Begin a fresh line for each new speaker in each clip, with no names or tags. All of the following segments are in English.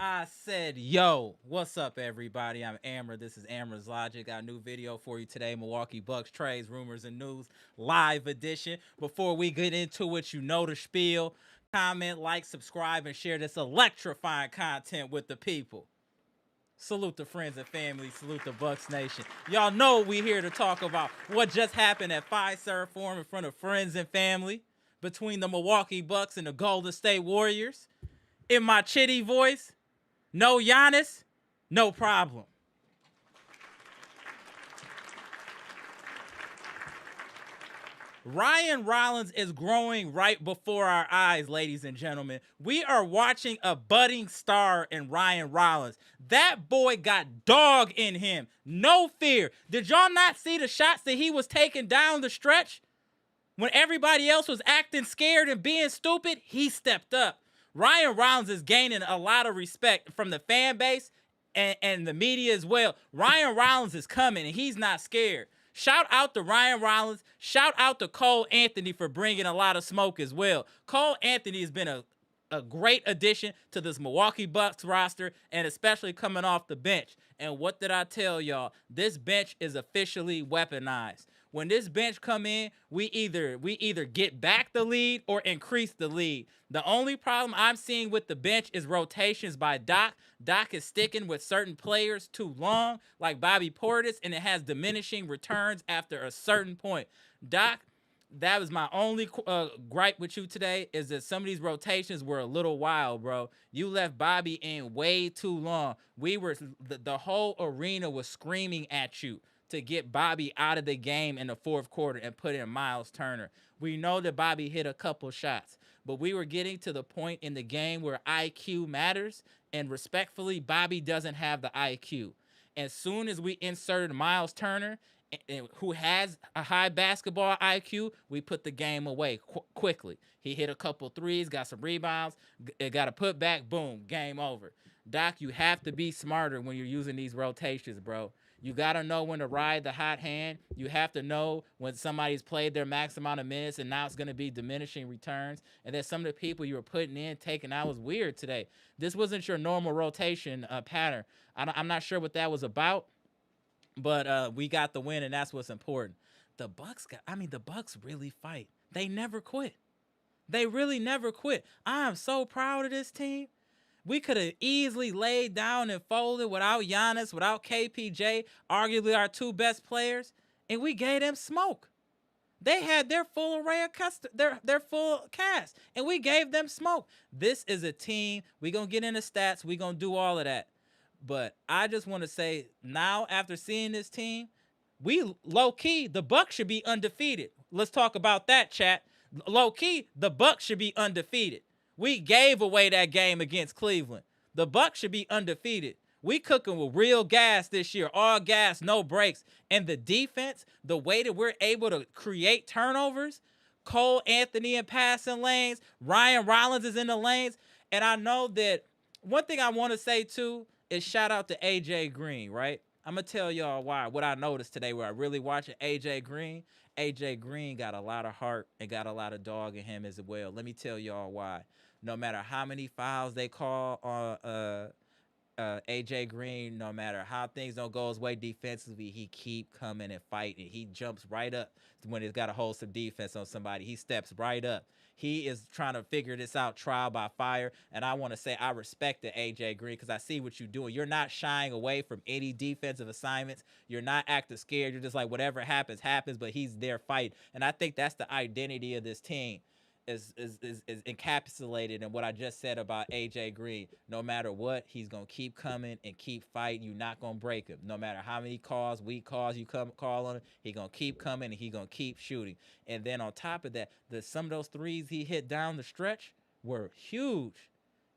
I said, yo, what's up, everybody? I'm Amara. This is Amara's Logic. Got a new video for you today. Milwaukee Bucks trades, rumors, and news live edition. Before we get into it, you know the spiel. Comment, like, subscribe, and share this electrifying content with the people. Salute the friends and family. Salute the Bucks Nation. Y'all know we here to talk about what just happened at Fiserv Forum in front of friends and family between the Milwaukee Bucks and the Golden State Warriors. In my chitty voice, no Giannis, no problem. Ryan Rollins is growing right before our eyes, ladies and gentlemen. We are watching a budding star in Ryan Rollins. That boy got dog in him. No fear. Did y'all not see the shots that he was taking down the stretch? When everybody else was acting scared and being stupid, he stepped up. Ryan Rollins is gaining a lot of respect from the fan base and the media as well. Ryan Rollins is coming, and he's not scared. Shout out to Ryan Rollins. Shout out to Cole Anthony for bringing a lot of smoke as well. Cole Anthony has been a great addition to this Milwaukee Bucks roster, and especially coming off the bench. And what did I tell y'all? This bench is officially weaponized. When this bench come in, we either get back the lead or increase the lead. The only problem I'm seeing with the bench is rotations by Doc. Doc is sticking with certain players too long, like Bobby Portis, and it has diminishing returns after a certain point. Doc, that was my only gripe with you today, is that some of these rotations were a little wild, bro. You left Bobby in way too long. The whole arena was screaming at you to get Bobby out of the game in the fourth quarter and put in Myles Turner. We know that Bobby hit a couple shots, but we were getting to the point in the game where IQ matters, and respectfully, Bobby doesn't have the IQ. As soon as we inserted Myles Turner, who has a high basketball IQ, we put the game away quickly. He hit a couple threes, got some rebounds, got a putback, boom, game over. Doc, you have to be smarter when you're using these rotations, bro. You got to know when to ride the hot hand. You have to know when somebody's played their max amount of minutes and now it's going to be diminishing returns. And then some of the people you were putting in, taking out was weird today. This wasn't your normal rotation pattern. I'm not sure what that was about, but we got the win, and that's what's important. The Bucks really fight. They never quit. They really never quit. I am so proud of this team. We could have easily laid down and folded without Giannis, without KPJ, arguably our two best players, and we gave them smoke. They had their full array of their full cast, and we gave them smoke. This is a team. We're going to get into stats. We're going to do all of that. But I just want to say, now after seeing this team, we low-key, the Bucks should be undefeated. Let's talk about that, chat. Low-key, the Bucks should be undefeated. We gave away that game against Cleveland. The Bucks should be undefeated. We cooking with real gas this year. All gas, no breaks. And the defense, the way that we're able to create turnovers, Cole Anthony in passing lanes, Ryan Rollins is in the lanes. And I know that one thing I want to say, too, is shout out to AJ Green, right? I'm going to tell y'all why. What I noticed today where I really watching AJ Green. AJ Green got a lot of heart and got a lot of dog in him as well. Let me tell y'all why. No matter how many fouls they call on AJ Green, no matter how things don't go his way defensively, he keep coming and fighting. He jumps right up when he's got to hold some defense on somebody. He steps right up. He is trying to figure this out trial by fire, and I want to say I respect the AJ Green because I see what you're doing. You're not shying away from any defensive assignments. You're not acting scared. You're just like, whatever happens, happens, but he's there fighting. And I think that's the identity of this team. Is encapsulated in what I just said about AJ Green. No matter what, he's gonna keep coming and keep fighting. You're not gonna break him. No matter how many weak calls you call on him, he's gonna keep coming and he's gonna keep shooting. And then on top of that, some of those threes he hit down the stretch were huge,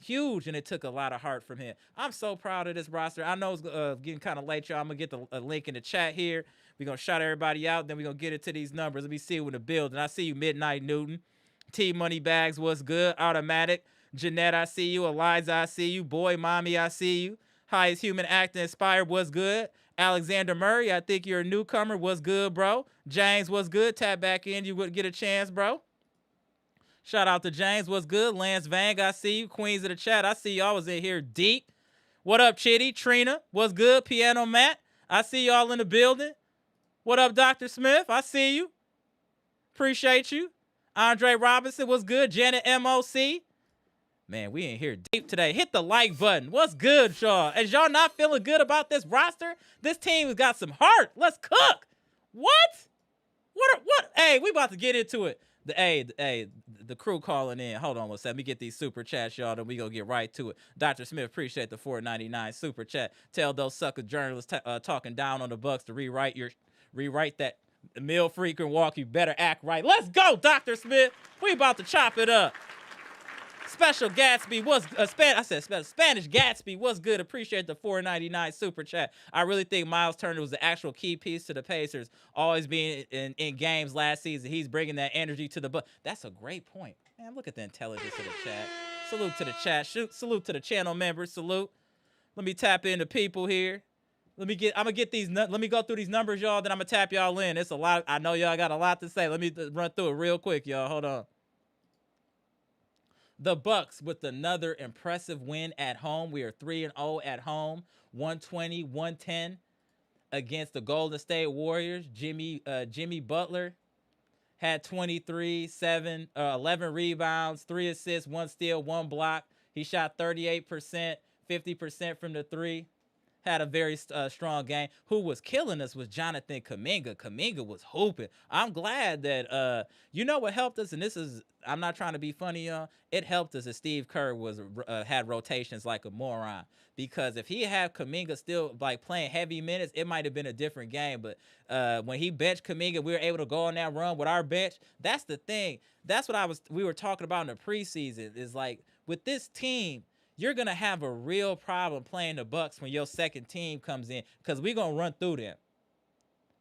and it took a lot of heart from him. I'm so proud of this roster. I know it's getting kind of late, y'all. I'm gonna get a link in the chat here. We're gonna shout everybody out, then we're gonna get into these numbers. Let me see you in the building. I see you, Midnight Newton. T Money Bags, what's good? Automatic. Jeanette, I see you. Eliza, I see you. Boy, Mommy, I see you. Highest Human Acting Inspired, what's good? Alexander Murray, I think you're a newcomer. What's good, bro? James, what's good? Tap back in. You would get a chance, bro. Shout out to James, what's good? Lance Vang, I see you. Queens of the chat, I see y'all was in here deep. What up, Chitty? Trina, what's good? Piano Matt, I see y'all in the building. What up, Dr. Smith? I see you. Appreciate you. Andre Robinson, what's good? Janet MOC. Man, we in here deep today. Hit the like button. What's good, y'all? As y'all not feeling good about this roster, this team has got some heart. Let's cook. What? What? Hey, we about to get into it. The crew calling in. Hold on one second. Let me get these super chats, y'all. Then we gonna get right to it. Dr. Smith, appreciate the $4.99 super chat. Tell those sucker journalists talking down on the Bucks to rewrite that Mill freaking walk. You better act right. Let's go, Dr. Smith. We about to chop it up. Special Gatsby was Spanish Gatsby was good. Appreciate the $4.99 super chat. I really think Myles Turner was the actual key piece to the Pacers, always being in games last season. He's bringing that energy to the Bucks. That's a great point, man. Look at the intelligence of the chat. Salute to the chat. Salute to the channel members. Salute. Let me tap into people here. I'm gonna get these. Let me go through these numbers, y'all. Then I'm gonna tap y'all in. It's a lot. I know y'all got a lot to say. Let me run through it real quick, y'all. Hold on. The Bucks with another impressive win at home. We are 3-0 at home, 120-110 against the Golden State Warriors. Jimmy Butler had 23, 11 rebounds, 3 assists, 1 steal, 1 block. He shot 38%, 50% from the 3. Had a very strong game. Who was killing us was Jonathan Kuminga. Kuminga was hooping. I'm glad that, you know what helped us? And this is, I'm not trying to be funny, y'all. It helped us that Steve Kerr had rotations like a moron. Because if he had Kuminga still like playing heavy minutes, it might have been a different game. But when he benched Kuminga, we were able to go on that run with our bench. That's the thing. That's what we were talking about in the preseason. Is like with this team, you're going to have a real problem playing the Bucks when your second team comes in because we're going to run through them.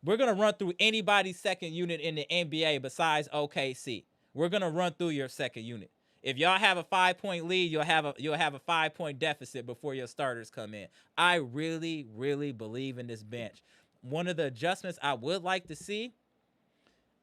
We're going to run through anybody's second unit in the NBA besides OKC. We're going to run through your second unit. If y'all have a 5-point lead, you'll have a 5-point deficit before your starters come in. I really, really believe in this bench. One of the adjustments I would like to see,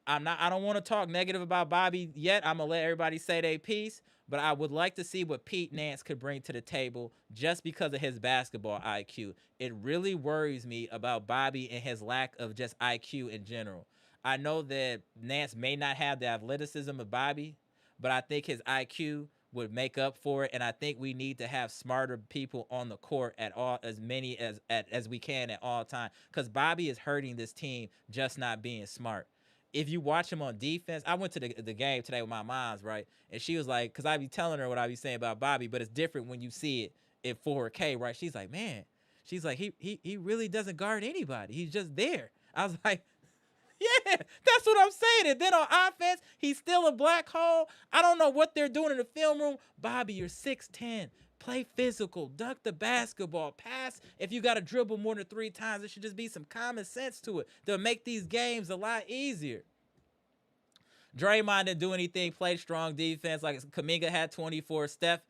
I don't want to talk negative about Bobby yet. I'm going to let everybody say their piece. But I would like to see what Pete Nance could bring to the table just because of his basketball IQ. It really worries me about Bobby and his lack of just IQ in general. I know that Nance may not have the athleticism of Bobby, but I think his IQ would make up for it. And I think we need to have smarter people on the court as many as we can at all times. Because Bobby is hurting this team just not being smart. If you watch him on defense, I went to the game today with my mom's, right? And she was like, because I be telling her what I be saying about Bobby, but it's different when you see it in 4K, right? She's like, man, he really doesn't guard anybody. He's just there. I was like, yeah, that's what I'm saying. And then on offense, he's still a black hole. I don't know what they're doing in the film room. Bobby, you're 6'10". Play physical. Dunk the basketball. Pass. If you got to dribble more than 3 times, there should just be some common sense to it to make these games a lot easier. Draymond didn't do anything. Played strong defense. Like Kuminga had 24. Steph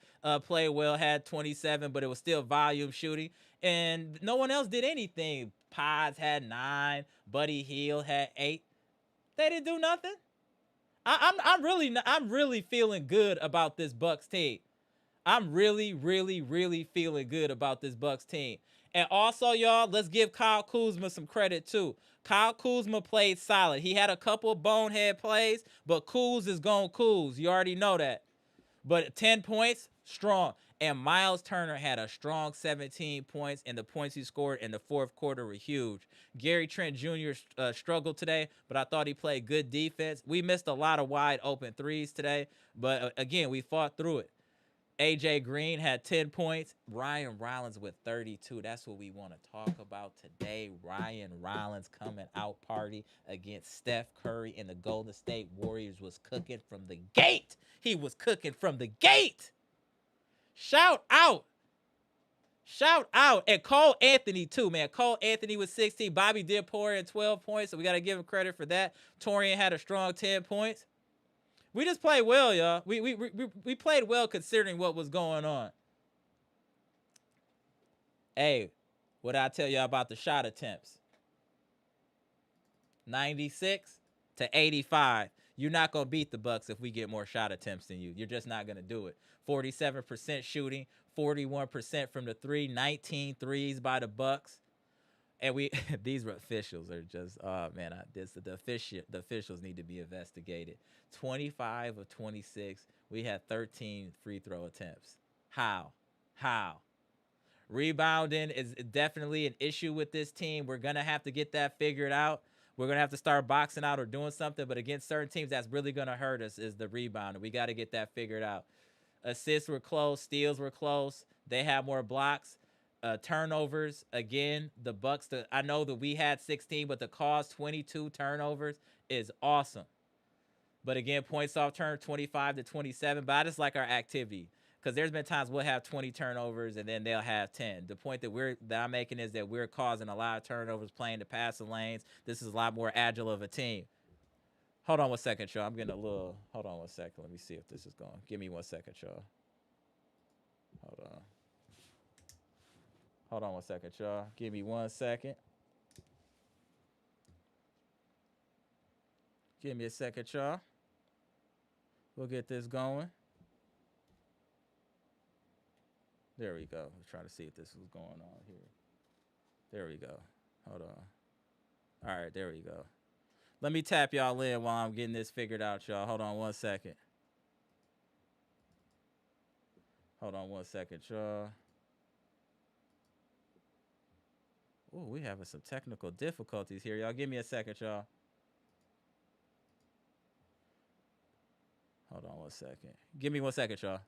played well, had 27, but it was still volume shooting. And no one else did anything. Pods had 9. Buddy Hield had 8. They didn't do nothing. I'm really feeling good about this Bucks team. I'm really, really, really feeling good about this Bucks team. And also, y'all, let's give Kyle Kuzma some credit, too. Kyle Kuzma played solid. He had a couple of bonehead plays, but Kuz is going Kuz. You already know that. But 10 points, strong. And Myles Turner had a strong 17 points, and the points he scored in the fourth quarter were huge. Gary Trent Jr. Struggled today, but I thought he played good defense. We missed a lot of wide open threes today, but again, we fought through it. AJ Green had 10 points. Ryan Rollins with 32. That's what we want to talk about today. Ryan Rollins coming out party against Steph Curry, and the Golden State Warriors was cooking from the gate. He was cooking from the gate. Shout out. Shout out. And Cole Anthony, too, man. Cole Anthony was 16. Bobby did pour in 12 points, so we got to give him credit for that. Torian had a strong 10 points. We just played well, y'all. We played well considering what was going on. Hey, what did I tell y'all about the shot attempts? 96 to 85. You're not gonna beat the Bucks if we get more shot attempts than you. You're just not gonna do it. 47% shooting, 41% from the three, 19 threes by the Bucks. And we these officials are just man, the officials need to be investigated. 25 of 26. We had 13 free throw attempts. How? Rebounding is definitely an issue with this team. We're gonna have to get that figured out. We're gonna have to start boxing out or doing something. But against certain teams, that's really gonna hurt us is the rebounding. We got to get that figured out. Assists were close, steals were close. They had more blocks. Turnovers again. The Bucks. I know that we had 16, but the cause 22 turnovers is awesome. But again, points off turn 25 to 27. But I just like our activity because there's been times we'll have 20 turnovers and then they'll have 10. The point that I'm making is that we're causing a lot of turnovers, playing the passing lanes. This is a lot more agile of a team. Hold on one second, y'all. I'm getting a little. Hold on one second. Let me see if this is going. Give me 1 second, y'all. Hold on. Hold on 1 second, y'all. Give me 1 second. Give me a second, y'all. We'll get this going. There we go. I'm trying to see if this is going on here. There we go. Hold on. All right, there we go. Let me tap y'all in while I'm getting this figured out, y'all. Hold on 1 second. Hold on 1 second, y'all. Oh, we having some technical difficulties here, y'all. Give me a second, y'all. Hold on 1 second. Give me 1 second, y'all.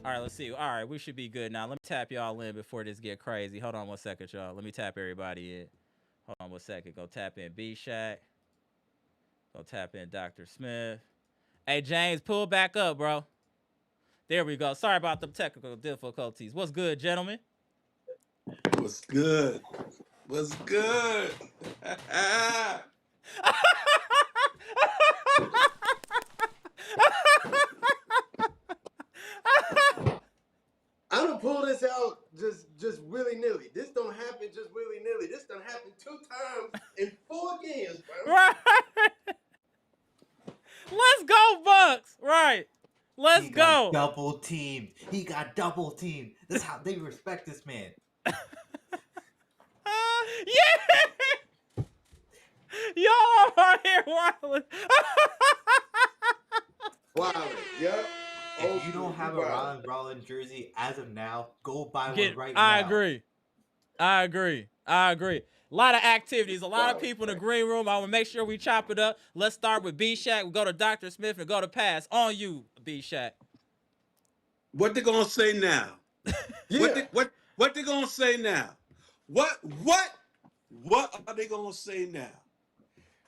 All right, let's see. All right, we should be good now. Let me tap y'all in before this get crazy. Hold on 1 second, y'all. Let me tap everybody in. Hold on 1 second. Go tap in Bshack. Go tap in Dr. Smith. Hey, James, pull back up, bro. There we go. Sorry about the technical difficulties. What's good, gentlemen?
What's good? What's good? I'm gonna pull this out just willy-nilly. This don't happen just willy-nilly. This done happened 2 times in 4 games, bro.
Right. Let's go, Bucks. Right. Let's go.
Double teamed. He got double teamed. That's how they respect this man.
Yeah. Y'all are here wilding.
Wilding, yep.
If you don't have a Rollins jersey as of now, go buy one right now.
I agree. A lot of activities, a lot of people in the green room. I will make sure we chop it up. Let's start with Bshack. We go to Dr. Smith and go to Pass. On you, Bshack.
What they gonna say now?
Yeah.
What they gonna say now? What are they gonna say now?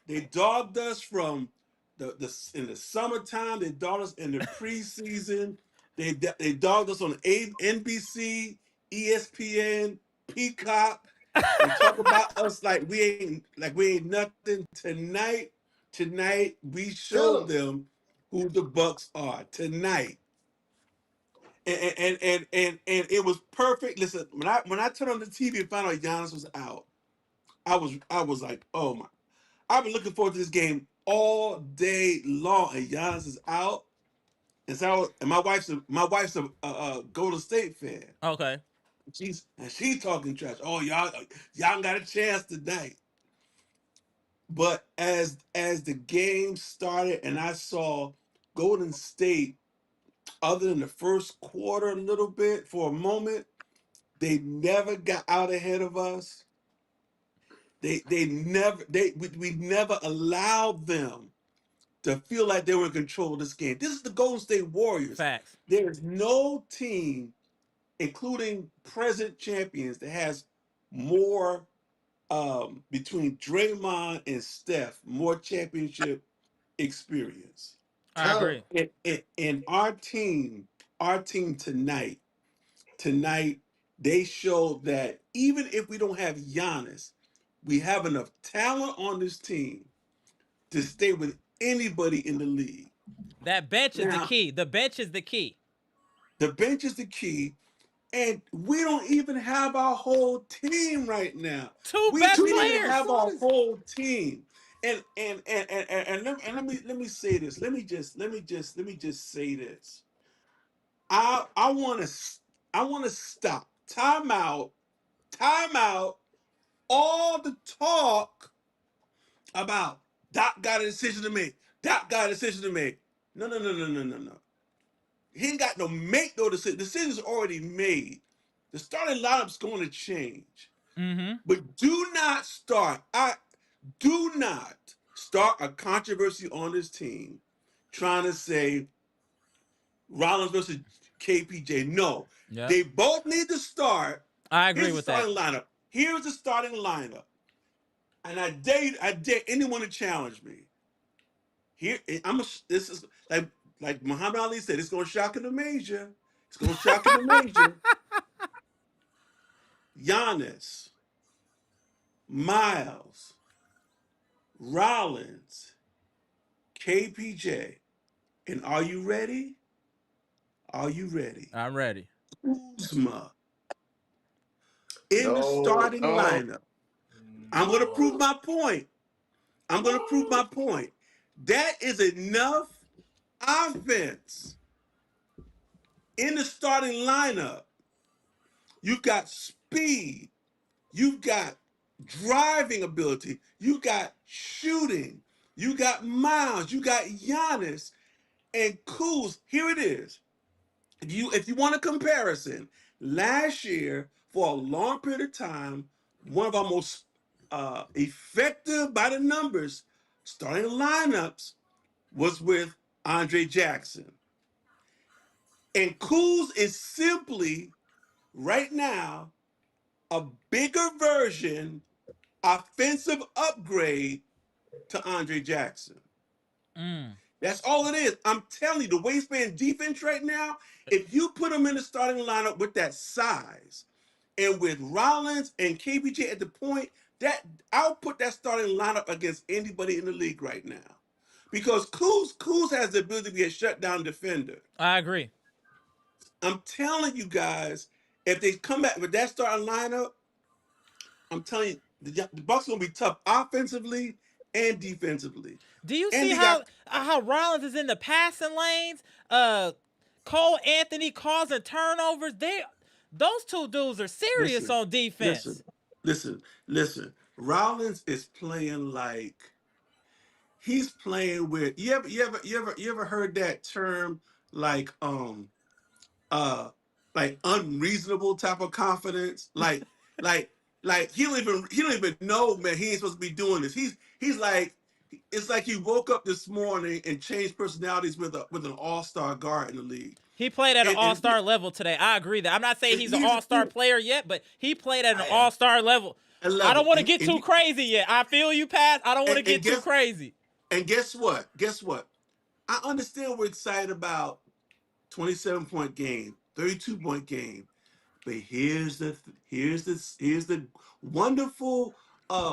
They dogged us from the in the summertime. They dogged us in the preseason. They dogged us on NBC, ESPN, Peacock. They talk about us like we ain't nothing. Tonight we showed them who the Bucks are tonight. And it was perfect. Listen, when I turned on the TV and found out Giannis was out, I was like, oh my. I've been looking forward to this game all day long, and Giannis is out. And so, and my wife's a Golden State fan.
Okay.
She's talking trash. Oh, y'all got a chance tonight. But as the game started, and I saw Golden State, other than the first quarter, a little bit for a moment, they never got out ahead of us. We never allowed them to feel like they were in control of this game. This is the Golden State Warriors.
Facts.
There is no team, including present champions, that has more between Draymond and Steph more championship experience.
I agree.
And our team tonight, they showed that even if we don't have Giannis, we have enough talent on this team to stay with anybody in the league.
That bench is the
Now,
key. The bench is the key.
the bench is the key, and we don't even have our whole team right now.
Two
We
best
don't even
players.
have our whole team. Let me say this. Let me just say this. I want to stop. Time out. All the talk about Doc got a decision to make. Doc got a decision to make. No. He ain't got no make no decision. Decision's already made. The starting lineup's going to change.
Mm-hmm.
But do not start a controversy on this team trying to say Rollins versus KPJ. No.
Yeah.
They both need to start.
I agree
Here's the
with that.
starting lineup. Here's the starting lineup. And I dare anyone to challenge me. Here, this is like Muhammad Ali said, it's gonna shock and amaze you. It's gonna shock and amaze you. Giannis, Myles, Rollins, KPJ. And are you ready? Are you ready?
I'm ready.
Kuzma in the
No,
starting
no.
lineup. I'm gonna prove my point. I'm gonna prove my point. That is enough offense in the starting lineup. You've got speed. You've got driving ability. You got shooting. You got Miles. You got Giannis and Kuz. Here it is. If you want a comparison, last year for a long period of time, one of our most effective by the numbers starting lineups was with Andre Jackson. And Kuz is simply right now a bigger version, offensive upgrade to Andre Jackson.
Mm.
That's all it is. I'm telling you, the way he's playing defense right now, if you put him in the starting lineup with that size and with Rollins and KPJ at the point, that I'll put that starting lineup against anybody in the league right now. Because Kuz has the ability to be a shutdown defender.
I agree.
I'm telling you guys, if they come back with that starting lineup, I'm telling you, the Bucks are gonna be tough offensively and defensively.
Do you
And
see
they got
how Rollins is in the passing lanes? Cole Anthony causing turnovers. Those two dudes are serious
listen,
on defense.
listen, listen. Rollins is playing like he's playing with you ever heard that term like uh like unreasonable type of confidence? Like like he don't even know, man, he ain't supposed to be doing this. He's like it's like he woke up this morning and changed personalities with an all-star guard in the league.
He played at an
And
all-star level today. I agree that. I'm not saying he's an
here's the
all-star
thing.
player yet, but he played at an
I
all-star level.
a
I don't
level.
want to get too crazy yet. I feel you, Pat. I don't want to
And
get too
guess
crazy.
and guess what? Guess what? I understand we're excited about 27-point game, 32-point game, but here's the wonderful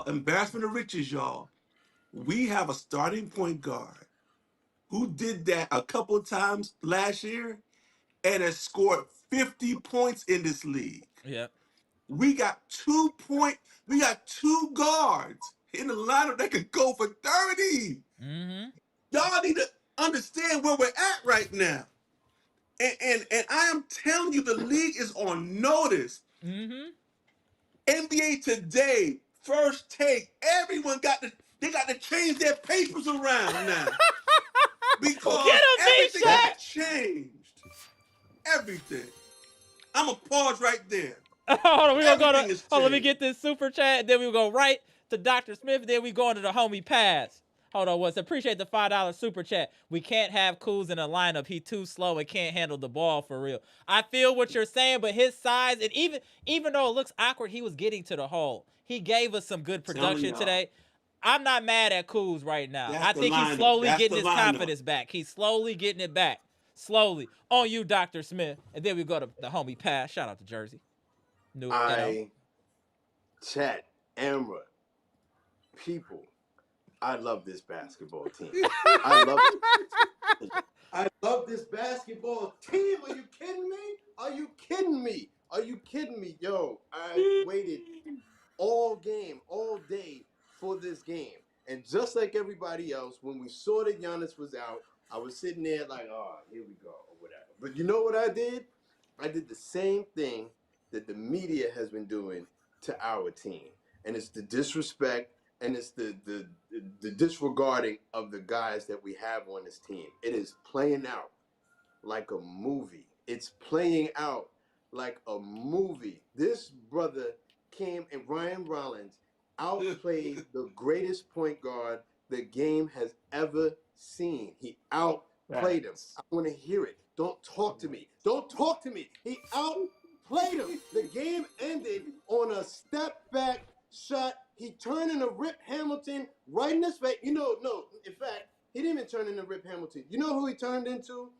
embarrassment of riches, y'all. We have a starting point guard who did that a couple times last year and has scored 50 points in this league.
Yeah.
We got 2 point, we got two guards in the lineup that could go for 30.
Mm-hmm.
Y'all need to understand where we're at right now. And I am telling you, the league is on notice.
Mm-hmm.
NBA Today, First Take, everyone they got to change their papers around now
Get
because
him,
everything
Bshack!
has changed. Everything. I'm gonna pause right there.
Hold on, we're gonna go
Everything
to.
has
Hold on, let me
changed.
get this super chat. Then we go right to Dr. Smith. Then we go into the homie pass. Hold on, appreciate the $5 super chat. We can't have Kuz in a lineup. He too slow and can't handle the ball for real. I feel what you're saying, but his size, and even though it looks awkward, he was getting to the hole. He gave us some good production today. I'm not mad at Kuz right now. I think he's slowly getting his confidence back. He's slowly getting it back. Slowly. On you, Dr. Smith. And then we go to the homie Pass. Shout out to Jersey.
Chat, Amara, people, I love this basketball team. I love this basketball team. Are you kidding me? Are you kidding me? Are you kidding me? Yo, I waited all game, all day for this game. And just like everybody else, when we saw that Giannis was out, I was sitting there like, oh, here we go, or whatever. But you know what I did? I did the same thing that the media has been doing to our team. And it's the disrespect and it's the disregarding of the guys that we have on this team. It is playing out like a movie. It's playing out like a movie. This brother came and Ryan Rollins outplayed the greatest point guard the game has ever seen. He outplayed him. I want to hear it. Don't talk to me. Don't talk to me. He outplayed him. The game ended on a step back shot. He turned into Rip Hamilton right in his face. No. In fact, he didn't even turn into Rip Hamilton. You know who he turned into?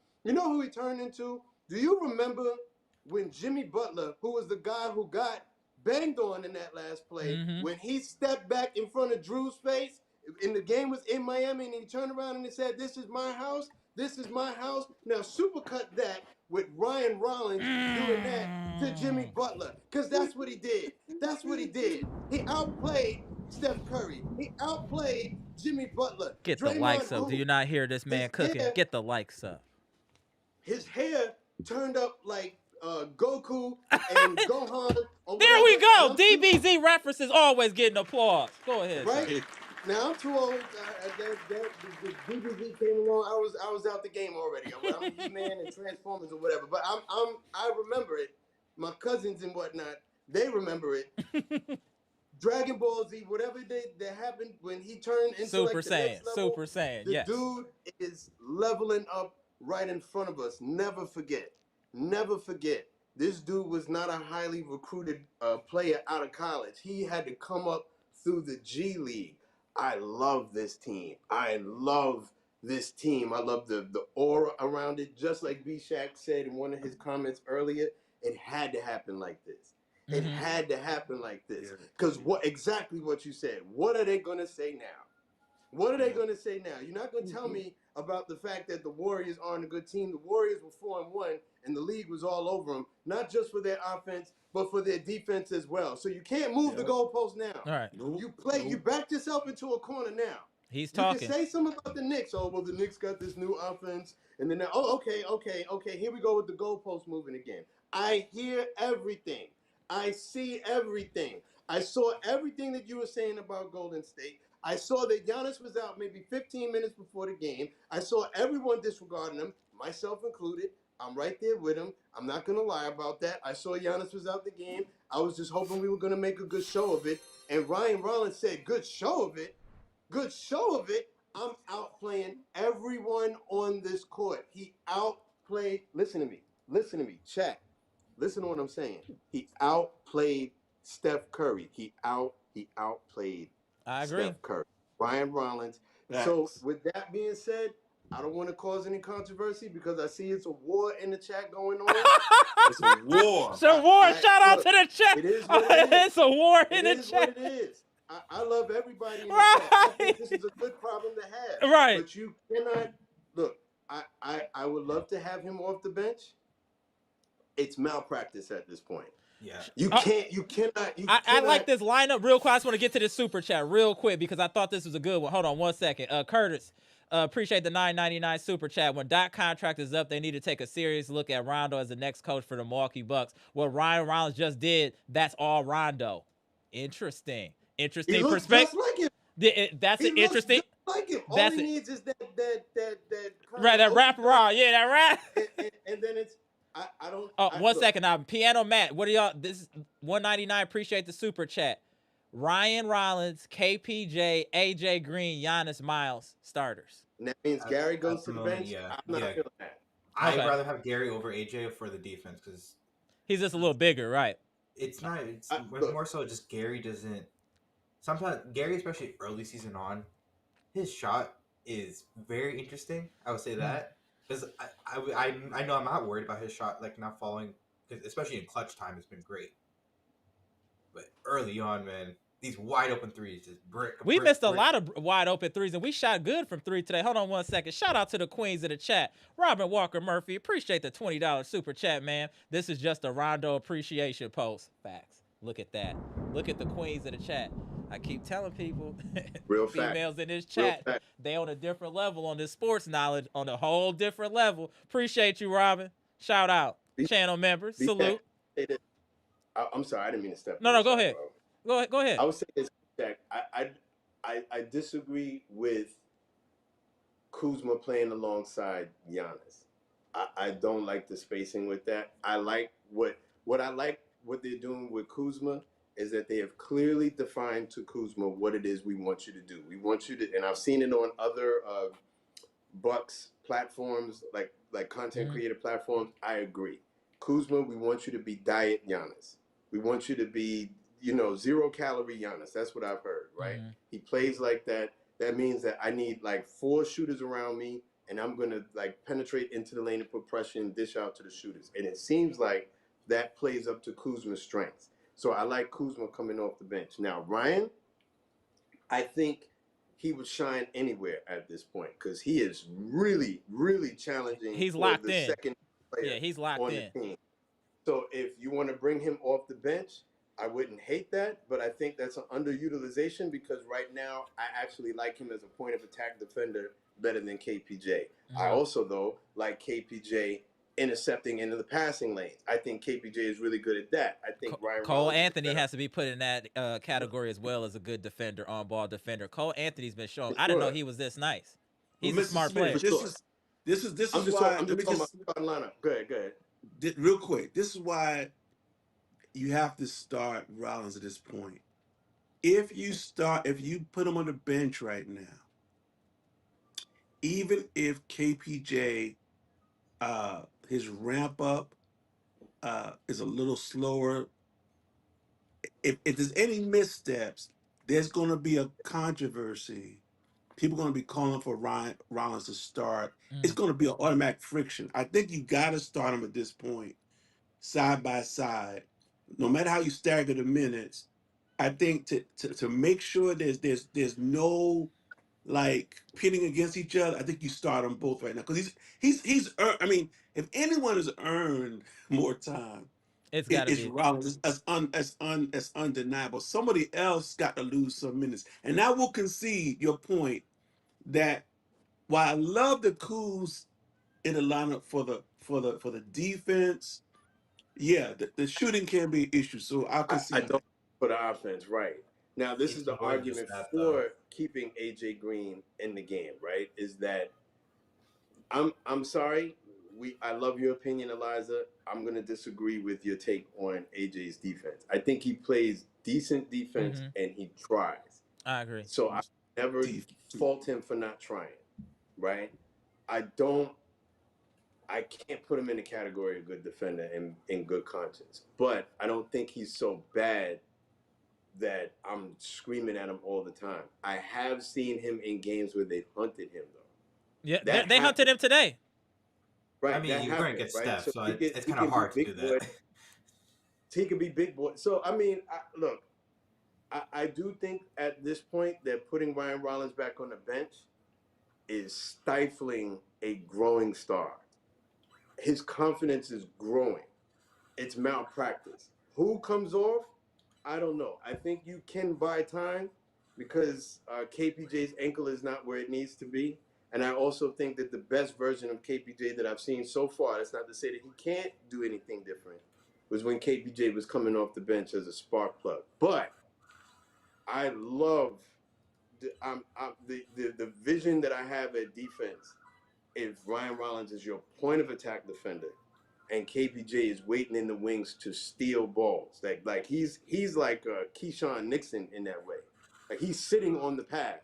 Do you remember when Jimmy Butler, who was the guy who got banged on in that last play, when he stepped back in front of Drew's face, and the game was in Miami, and he turned around and he said, "This is my house. This is my house." Now, supercut that with Ryan Rollins doing that to Jimmy Butler, because that's what he did. That's what he did. He outplayed Steph Curry. He outplayed Jimmy Butler.
Get the likes up. Do you not hear this man cooking? Get the likes up.
His hair turned up like Goku and Gohan.
There we go. DBZ references always getting applause. Go ahead.
Right? Sir. Now I'm too old. The DBZ came along. I was out the game already. I'm He-Man and Transformers or whatever. But I remember it. My cousins and whatnot, they remember it. Dragon Ball Z, whatever that happened when he turned into
Super
like the
Saiyan.
next level,
Super Saiyan.
the dude is leveling up right in front of us. Never forget. Never forget. This dude was not a highly recruited player out of college. He had to come up through the G League. I love this team. I love this team. I love the aura around it. Just like Bshack said in one of his comments earlier, it had to happen like this. It had to happen like this. Because exactly what you said. What are they going to say now? What are they going to say now? You're not going to tell me about the fact that the Warriors aren't a good team. The Warriors were 4-1, and the league was all over them, not just for their offense, but for their defense as well. So you can't move the goalpost now.
All right.
You backed yourself into a corner now.
He's talking.
You can say something about the Knicks. Oh, well, the Knicks got this new offense. And then, okay. Here we go with the goalpost moving again. I hear everything. I see everything. I saw everything that you were saying about Golden State. I saw that Giannis was out maybe 15 minutes before the game. I saw everyone disregarding him, myself included. I'm right there with him. I'm not going to lie about that. I saw Giannis was out the game. I was just hoping we were going to make a good show of it. And Ryan Rollins said, good show of it. Good show of it. I'm outplaying everyone on this court. He outplayed. Listen to me. Chat. Listen to what I'm saying. He outplayed Steph Curry. He outplayed Steph Curry. Ryan Rollins. So with that being said, I don't want to cause any controversy because I see it's a war in the chat going on. It's a war.
It's a war. Shout out to the chat.
It is what it is.
It's a war in the chat.
It is what it is. I love everybody in the chat. I think this is a good problem to have.
Right.
But you cannot look. I would love to have him off the bench. It's malpractice at this point. Yeah. You cannot.
I like this lineup real quick. I just want to get to this super chat real quick because I thought this was a good one. Hold on 1 second. Curtis, appreciate the $9.99 super chat. When Doc contract is up, they need to take a serious look at Rondo as the next coach for the Milwaukee Bucks. What Ryan Rollins just did, that's all Rondo. Interesting perspective.
Just like him.
That's an interesting.
Just like him. All he needs is that
right, that wrap around. Yeah, that rap.
And then it's. I don't.
1 second now. Piano Matt, what are y'all? This is $1.99. Appreciate the super chat. Ryan Rollins, KPJ, AJ Green, Giannis, Myles, starters.
And that means Gary goes
At the
to the
moment,
bench.
yeah,
I'm not feeling that.
I'd
Okay.
rather have Gary over AJ for the defense because
He's just a little bigger, right?
it's not. It's
Look,
more so just Gary doesn't. Sometimes Gary, especially early season on, his shot is very interesting. I would say that because I know I'm not worried about his shot like not falling because especially in clutch time it's been great. But early on, man, these wide open threes just brick.
We missed a lot of wide open threes, and we shot good from three today. Hold on 1 second. Shout out to the queens of the chat. Robin Walker Murphy, appreciate the $20 super chat, man. This is just a Rondo appreciation post. Facts. Look at that. Look at the queens of the chat. I keep telling people,
real fact.
females in this
Real
chat,
fact.
they on a different level on this sports knowledge, on a whole different level. Appreciate you, Robin. Shout out. Channel members. Salute.
I'm sorry, I didn't mean to step.
No, go ahead. Go ahead.
I would say this, Jack. I disagree with Kuzma playing alongside Giannis. I don't like the spacing with that. I like what they're doing with Kuzma is that they have clearly defined to Kuzma what it is we want you to do. We want you to, and I've seen it on other Bucks platforms, like content creator platforms. I agree. Kuzma, we want you to be diet Giannis. We want you to be, 0-calorie Giannis. That's what I've heard, right? He plays like that. That means that I need like 4 shooters around me, and I'm gonna like penetrate into the lane and put pressure and dish out to the shooters. And it seems like that plays up to Kuzma's strengths. So I like Kuzma coming off the bench. Now Ryan, I think he would shine anywhere at this point because he is really, really challenging.
He's
for
locked
the
in.
second player
Yeah, he's locked
on
in.
the team. So if you want to bring him off the bench, I wouldn't hate that, but I think that's an underutilization because right now I actually like him as a point of attack defender better than KPJ. I also, though, like KPJ intercepting into the passing lanes. I think KPJ is really good at that. I think Ryan
Cole
Rollins
Anthony has to be put in that category as well as a good defender, on-ball defender. Cole Anthony's been showing. I didn't know he was this nice. He's
Well,
a
Mr.
smart
Smith,
player.
this is
I'm just
why.
talking
Let me
about
just
starting lineup. Go ahead.
real quick. This is why you have to start Rollins at this point. If you put him on the bench right now, even if KPJ his ramp up is a little slower, if there's any missteps, there's going to be a controversy. People are going to be calling for Ryan Rollins to start. It's going to be an automatic friction. I think you got to start him at this point, side by side. No matter how you stagger the minutes, I think to make sure there's no like pitting against each other. I think you start them both right now because he's earned. I mean, if anyone has earned more time,
It's got to
it's
be.
Rollins. As undeniable. Somebody else got to lose some minutes, and I will concede your point that while I love the Kuz in the lineup for the defense, yeah, the shooting can be an issue. So I'll
I
concede
don't
that.
for the offense, right? Now, this
it's
is the
more than just
argument
that though.
for keeping AJ Green in the game, right? Is that I'm sorry. I love your opinion, Eliza. I'm gonna disagree with your take on AJ's defense. I think he plays decent defense and he tries.
I agree.
So I never
Defense.
fault him for not trying, right? I don't. I can't put him in the category of good defender in good conscience, but I don't think he's so bad that I'm screaming at him all the time. I have seen him in games where they've hunted him though.
Yeah,
That
they hunted
happened.
him today.
Right,
I mean,
that
you're going to
happened,
get
right?
Steph,
So
so
he
it's
he
kind of
can be
hard to do
big boy.
that.
He can be big boy. So I mean, look, I do think at this point that putting Ryan Rollins back on the bench is stifling a growing star. His confidence is growing. It's malpractice. Who comes off? I don't know. I think you can buy time because KPJ's ankle is not where it needs to be. And I also think that the best version of KPJ that I've seen so far, that's not to say that he can't do anything different, was when KPJ was coming off the bench as a spark plug. But I love the vision that I have at defense. If Ryan Rollins is your point of attack defender, and KPJ is waiting in the wings to steal balls. Like he's like Keyshawn Nixon in that way. Like he's sitting on the pass.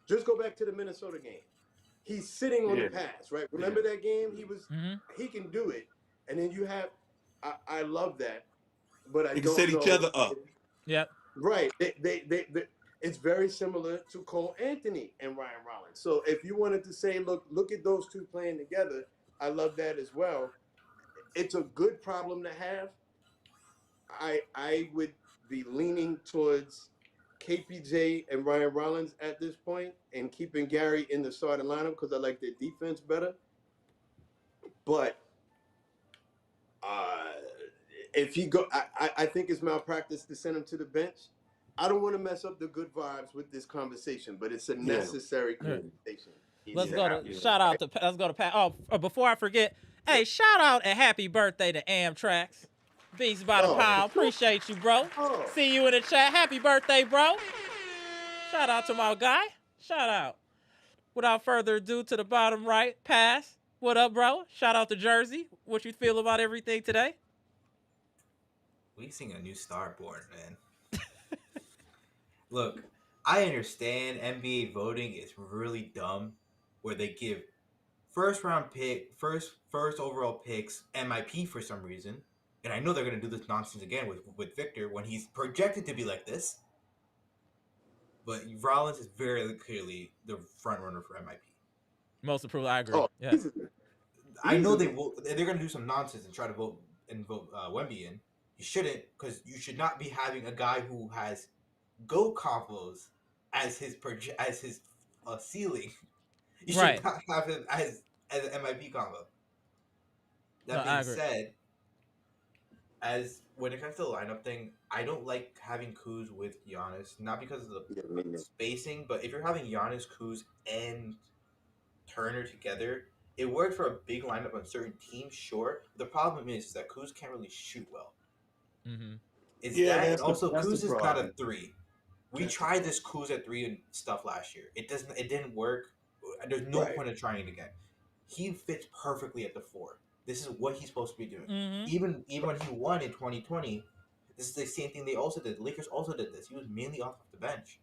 Just go back to the Minnesota game. He's sitting on the
Yeah.
pass, right? Remember that game? He can do it. And then you have I love that, but I
They can
don't
set each
know.
other up.
Yep.
Right. They it's very similar to Cole Anthony and Ryan Rollins. So if you wanted to say, look at those two playing together, I love that as well. It's a good problem to have. I would be leaning towards KPJ and Ryan Rollins at this point and keeping Gary in the starting lineup because I like their defense better. But if he go, I think it's malpractice to send him to the bench. I don't want to mess up the good vibes with this conversation, but it's a necessary conversation.
Let's go to shout out to let's go to Pat. Oh, before I forget, hey, shout out and happy birthday to Amtrax. Beats by the pound. Appreciate you, bro. See you in the chat. Happy birthday, bro. Shout out to my guy. Shout out. Without further ado, to the bottom right, pass. What up, bro? Shout out to Jersey. What you feel about everything today?
We seeing a new star born, man. Look, I understand NBA voting is really dumb, where they give first overall picks MIP for some reason, and I know they're gonna do this nonsense again with Victor when he's projected to be like this. But Rollins is very clearly the front runner for MIP.
Most approved, I agree. Yeah.
I know they're gonna do some nonsense and try to vote Wemby in. You shouldn't, because you should not be having a guy who has go combos as his ceiling. You should not have him as an MIP combo. That being said, as when it comes to the lineup thing, I don't like having Kuz with Giannis, not because of the spacing, but if you're having Giannis, Kuz, and Turner together, it worked for a big lineup on certain teams, sure. The problem is that Kuz can't really shoot well. And also Kuz is not a 3. We tried this Kuz at 3 and stuff last year. It didn't work. There's no point of trying it again. He fits perfectly at the 4. This is what he's supposed to be doing. Even when he won in 2020, this is the same thing they also did. The Lakers also did this. He was mainly off the bench.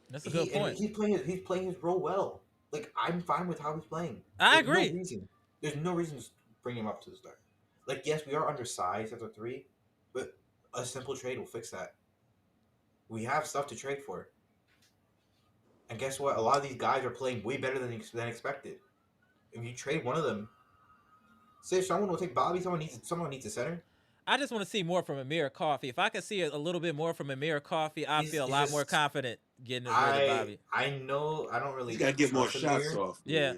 That's a good point.
And he's playing his role well. Like, I'm fine with how he's playing.
I agree.
There's no reason to bring him up to the start. Like, yes, we are undersized at the 3, but a simple trade will fix that. We have stuff to trade for. And guess what? A lot of these guys are playing way better than expected. If you trade one of them, say someone will take Bobby, someone needs a center.
I just want to see more from Amir Coffey. If I could see a little bit more from Amir Coffey, I feel a lot more confident getting rid of Bobby.
I know. I don't really.
You gotta get more shots off.
Yeah.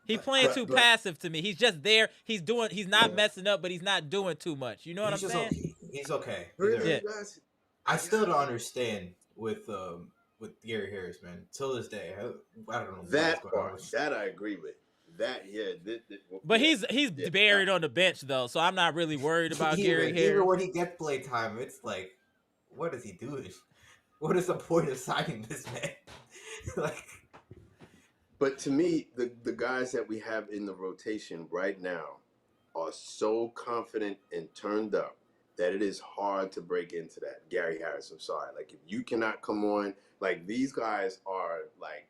He's playing too passive to me. He's just there. He's not messing up, but he's not doing too much. You know what I'm saying?
He's okay.
Really?
I still don't understand with Gary Harris, man. Till this day, I don't know
that part. That I agree with.
But he's buried on the bench though, so I'm not really worried about Gary Harris.
Even when he gets play time, it's like, what is he doing? What is the point of signing this man? Like,
but to me, the guys that we have in the rotation right now are so confident and turned up that it is hard to break into that. Gary Harris, I'm sorry. Like, if you cannot come on, like, these guys are like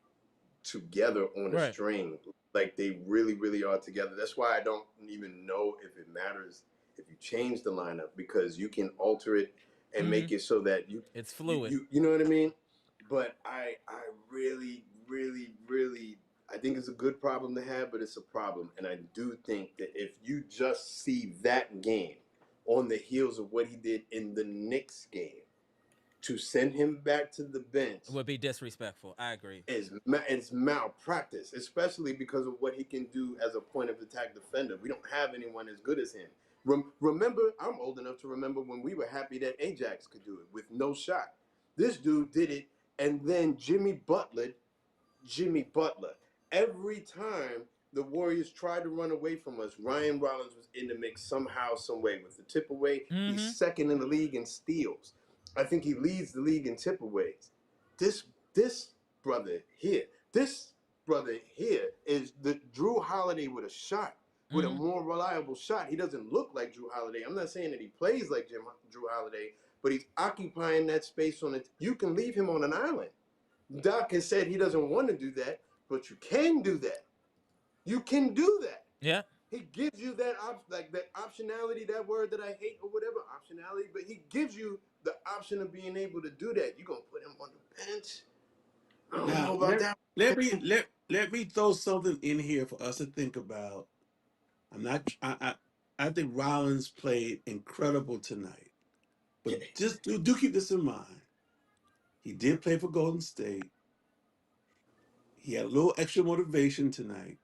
together on a string. Like, they really, really are together. That's why I don't even know if it matters if you change the lineup, because you can alter it and make it so that
it's fluid.
You know what I mean? But I really, really, really, I think it's a good problem to have, but it's a problem. And I do think that if you just see that game on the heels of what he did in the Knicks game, to send him back to the bench
would be disrespectful. I agree.
It's malpractice, especially because of what he can do as a point of attack defender. We don't have anyone as good as him. Remember, I'm old enough to remember when we were happy that Ajax could do it with no shot. This dude did it, and then Jimmy Butler. Every time the Warriors tried to run away from us, Ryan Rollins was in the mix somehow, some way. With the tip away, he's second in the league in steals. I think he leads the league in tip-aways. This brother here is the Drew Holiday with a shot. with a more reliable shot. He doesn't look like Drew Holiday. I'm not saying that he plays like Drew Holiday, but he's occupying that space on it. You can leave him on an island. Doc has said he doesn't want to do that, but you can do that. You can do that.
Yeah.
He gives you that that optionality, that word that I hate or whatever, optionality, but he gives you the option of being able to do that. You're gonna put him on the bench. I don't know about that.
Let me throw something in here for us to think about. I think Rollins played incredible tonight. But just do keep this in mind. He did play for Golden State. He had a little extra motivation tonight.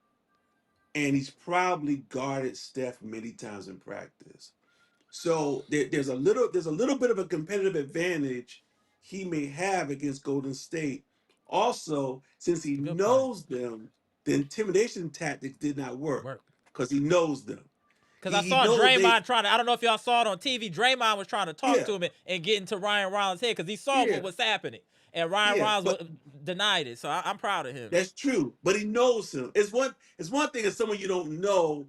And he's probably guarded Steph many times in practice. So there's a little bit of a competitive advantage he may have against Golden State. Also, since he
Good point.
knows them, the intimidation tactics did not work
Work.
because he knows them.
Because I
He
saw
knows they
Draymond trying to, I don't know if y'all saw it on TV, Draymond was trying to talk
yeah
to him and get into Ryan Rollins' head because he saw
yeah
what was happening. And Ryan
yeah.
Rollins
But
denied it. So I'm proud of him.
that's true. But he knows him. It's one thing as someone you don't know,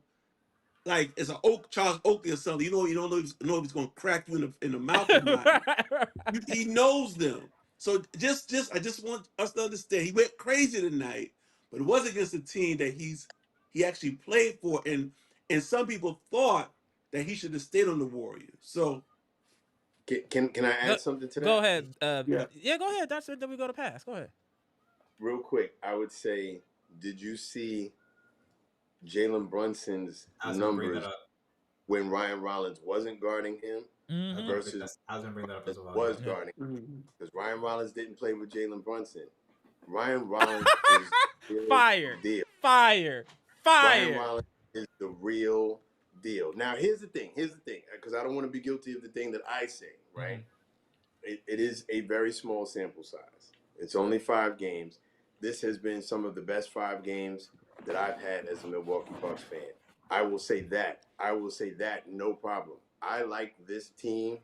like as Charles Oakley or something. You don't know if he's going to crack you in the mouth or not.
Right.
He knows them. So I just want us to understand he went crazy tonight, but it was against a team that he actually played for, and some people thought that he should have stayed on the Warriors. So
Can I add something to that?
Go ahead.
yeah,
Go ahead. That's it. Then we go to pass. Go ahead.
Real quick, I would say, did you see Jalen Brunson's numbers when Ryan Rollins wasn't guarding him versus
I was gonna bring that up as well.
was guarding? Because Ryan Rollins didn't play with Jalen Brunson. Ryan Rollins is the real
Fire.
deal.
Fire.
Ryan Rollins is the real deal. Now, here's the thing, because I don't want to be guilty of the thing that I say, right? It is a very small sample size. It's only 5 games. This has been some of the best 5 games that I've had as a Milwaukee Bucks fan. I will say that, no problem. I like this team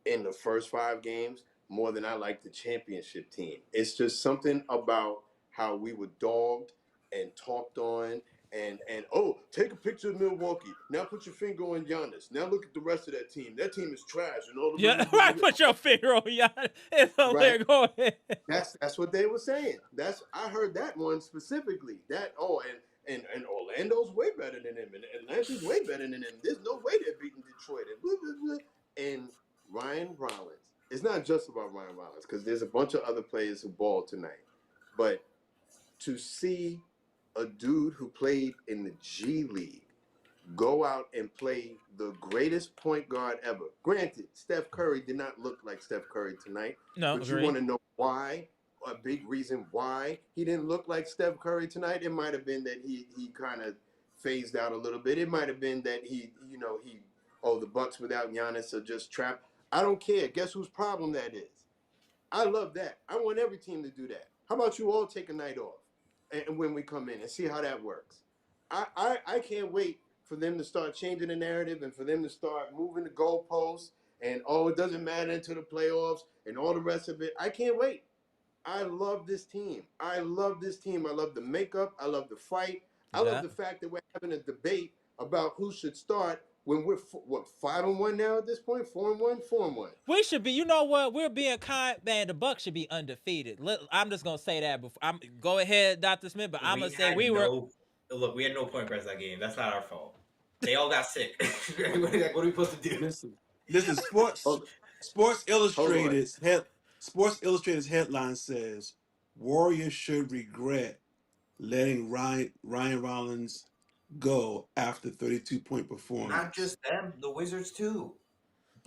in the first 5 games more than I like the championship team. It's just something about how we were dogged and talked on and oh, take a picture of Milwaukee. Now put your finger on Giannis. Now look at the rest of that team. That team is trash and all the
Right. Put your finger on Giannis. It's hilarious.
Right.
Go ahead.
That's what they were saying. I heard that one specifically. That and Orlando's way better than him, and Atlanta's way better than him. There's no way they're beating Detroit. And blah, blah, blah. And Ryan Rollins. It's not just about Ryan Rollins because there's a bunch of other players who balled tonight, but to see a dude who played in the G League go out and play the greatest point guard ever. Granted, Steph Curry did not look like Steph Curry tonight.
No,
but
agreed.
You want to know why? A big reason why he didn't look like Steph Curry tonight. It might have been that he kind of phased out a little bit. It might have been that the Bucks without Giannis are just trapped. I don't care. Guess whose problem that is? I love that. I want every team to do that. How about you all take a night off and when we come in and see how that works? I can't wait for them to start changing the narrative and for them to start moving the goalposts and it doesn't matter until the playoffs and all the rest of it. I can't wait. I love this team. I love the makeup. I love the fight. I love the fact that we're having a debate about who should start when we're 5-1 now at this point, 4-1, 4-1.
We should be. You know what? We're being kind, man. The Bucks should be undefeated. I'm just gonna say that before. Go ahead, Dr. Smith. But I'm gonna say we were.
Look, we had no point guards that game. That's not our fault. They all got sick. What are we supposed to do?
Listen. Sports Illustrated's headline says Warriors should regret letting Ryan Rollins go after 32-point performance.
Not just them, the Wizards too.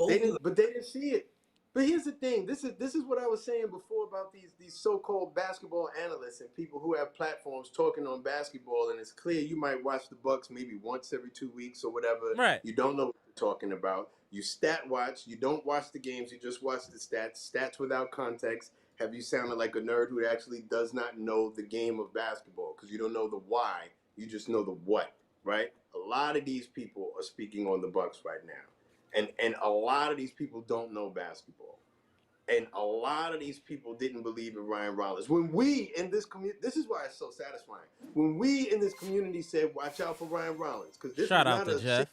They didn't see it. But here's the thing. This is what I was saying before about these so-called basketball analysts and people who have platforms talking on basketball. And it's clear you might watch the Bucks maybe once every 2 weeks or whatever.
Right.
You don't know what you're talking about. You stat watch. You don't watch the games. You just watch the stats. Stats without context. Have you sounded like a nerd who actually does not know the game of basketball because you don't know the why. You just know the what, right? A lot of these people are speaking on the Bucks right now. And a lot of these people don't know basketball. And a lot of these people didn't believe in Ryan Rollins. When we in this community, this is why it's so satisfying. When we in this community said, "Watch out for Ryan Rollins," because
Shout out to Jeff.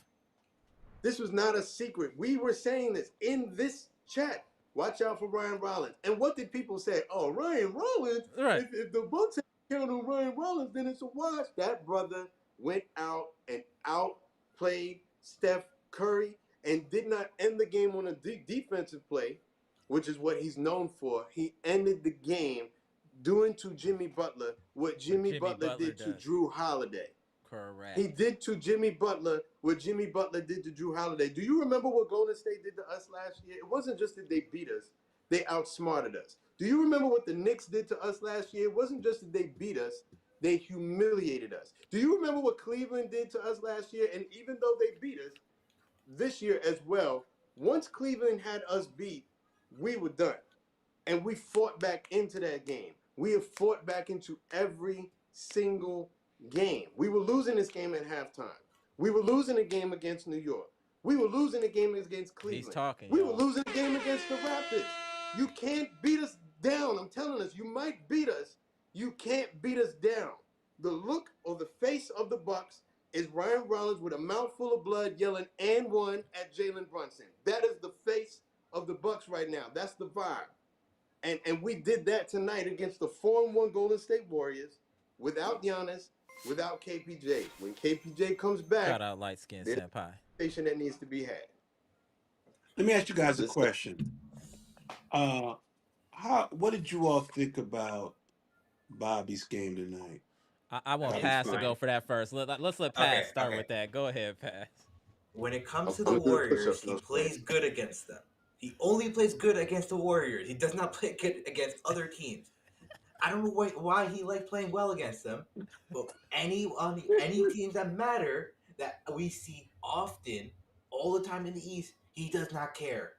this was not a secret. We were saying this in this chat. Watch out for Ryan Rollins. And what did people say? Oh, Ryan Rollins.
Right.
If the Bucks count on Ryan Rollins, then it's a wash. That brother went out and outplayed Steph Curry and did not end the game on a defensive play, which is what he's known for. He ended the game doing to Jimmy Butler what Jimmy Butler did to Drew Holiday.
Correct.
He did to Jimmy Butler what Jimmy Butler did to Drew Holiday. Do you remember what Golden State did to us last year? It wasn't just that they beat us, they outsmarted us. Do you remember what the Knicks did to us last year? It wasn't just that they beat us, they humiliated us. Do you remember what Cleveland did to us last year? And even though they beat us this year as well, once Cleveland had us beat, we were done. And we fought back into that game. We have fought back into every single game. We were losing this game at halftime. We were losing a game against New York. We were losing a game against Cleveland.
He's talking.
We were losing a game against the Raptors. You can't beat us down. I'm telling us, you might beat us. You can't beat us down. The look or the face of the Bucks is Ryan Rollins with a mouthful of blood yelling "and one" at Jalen Brunson. That is the face of the Bucks right now. That's the vibe. And we did that tonight against the 4-1 Golden State Warriors without Giannis, without KPJ. When KPJ comes back,
shout out light skin senpai.
Station that needs to be had.
Let me ask you guys a question. What did you all think about Bobby's game tonight?
I want Pass to go for that first. Let's let Pass start with that. Go ahead, Pass.
When it comes to the Warriors, he plays good against them. He only plays good against the Warriors. He does not play good against other teams. I don't know why he likes playing well against them, but any teams that matter that we see often, all the time in the East, he does not care.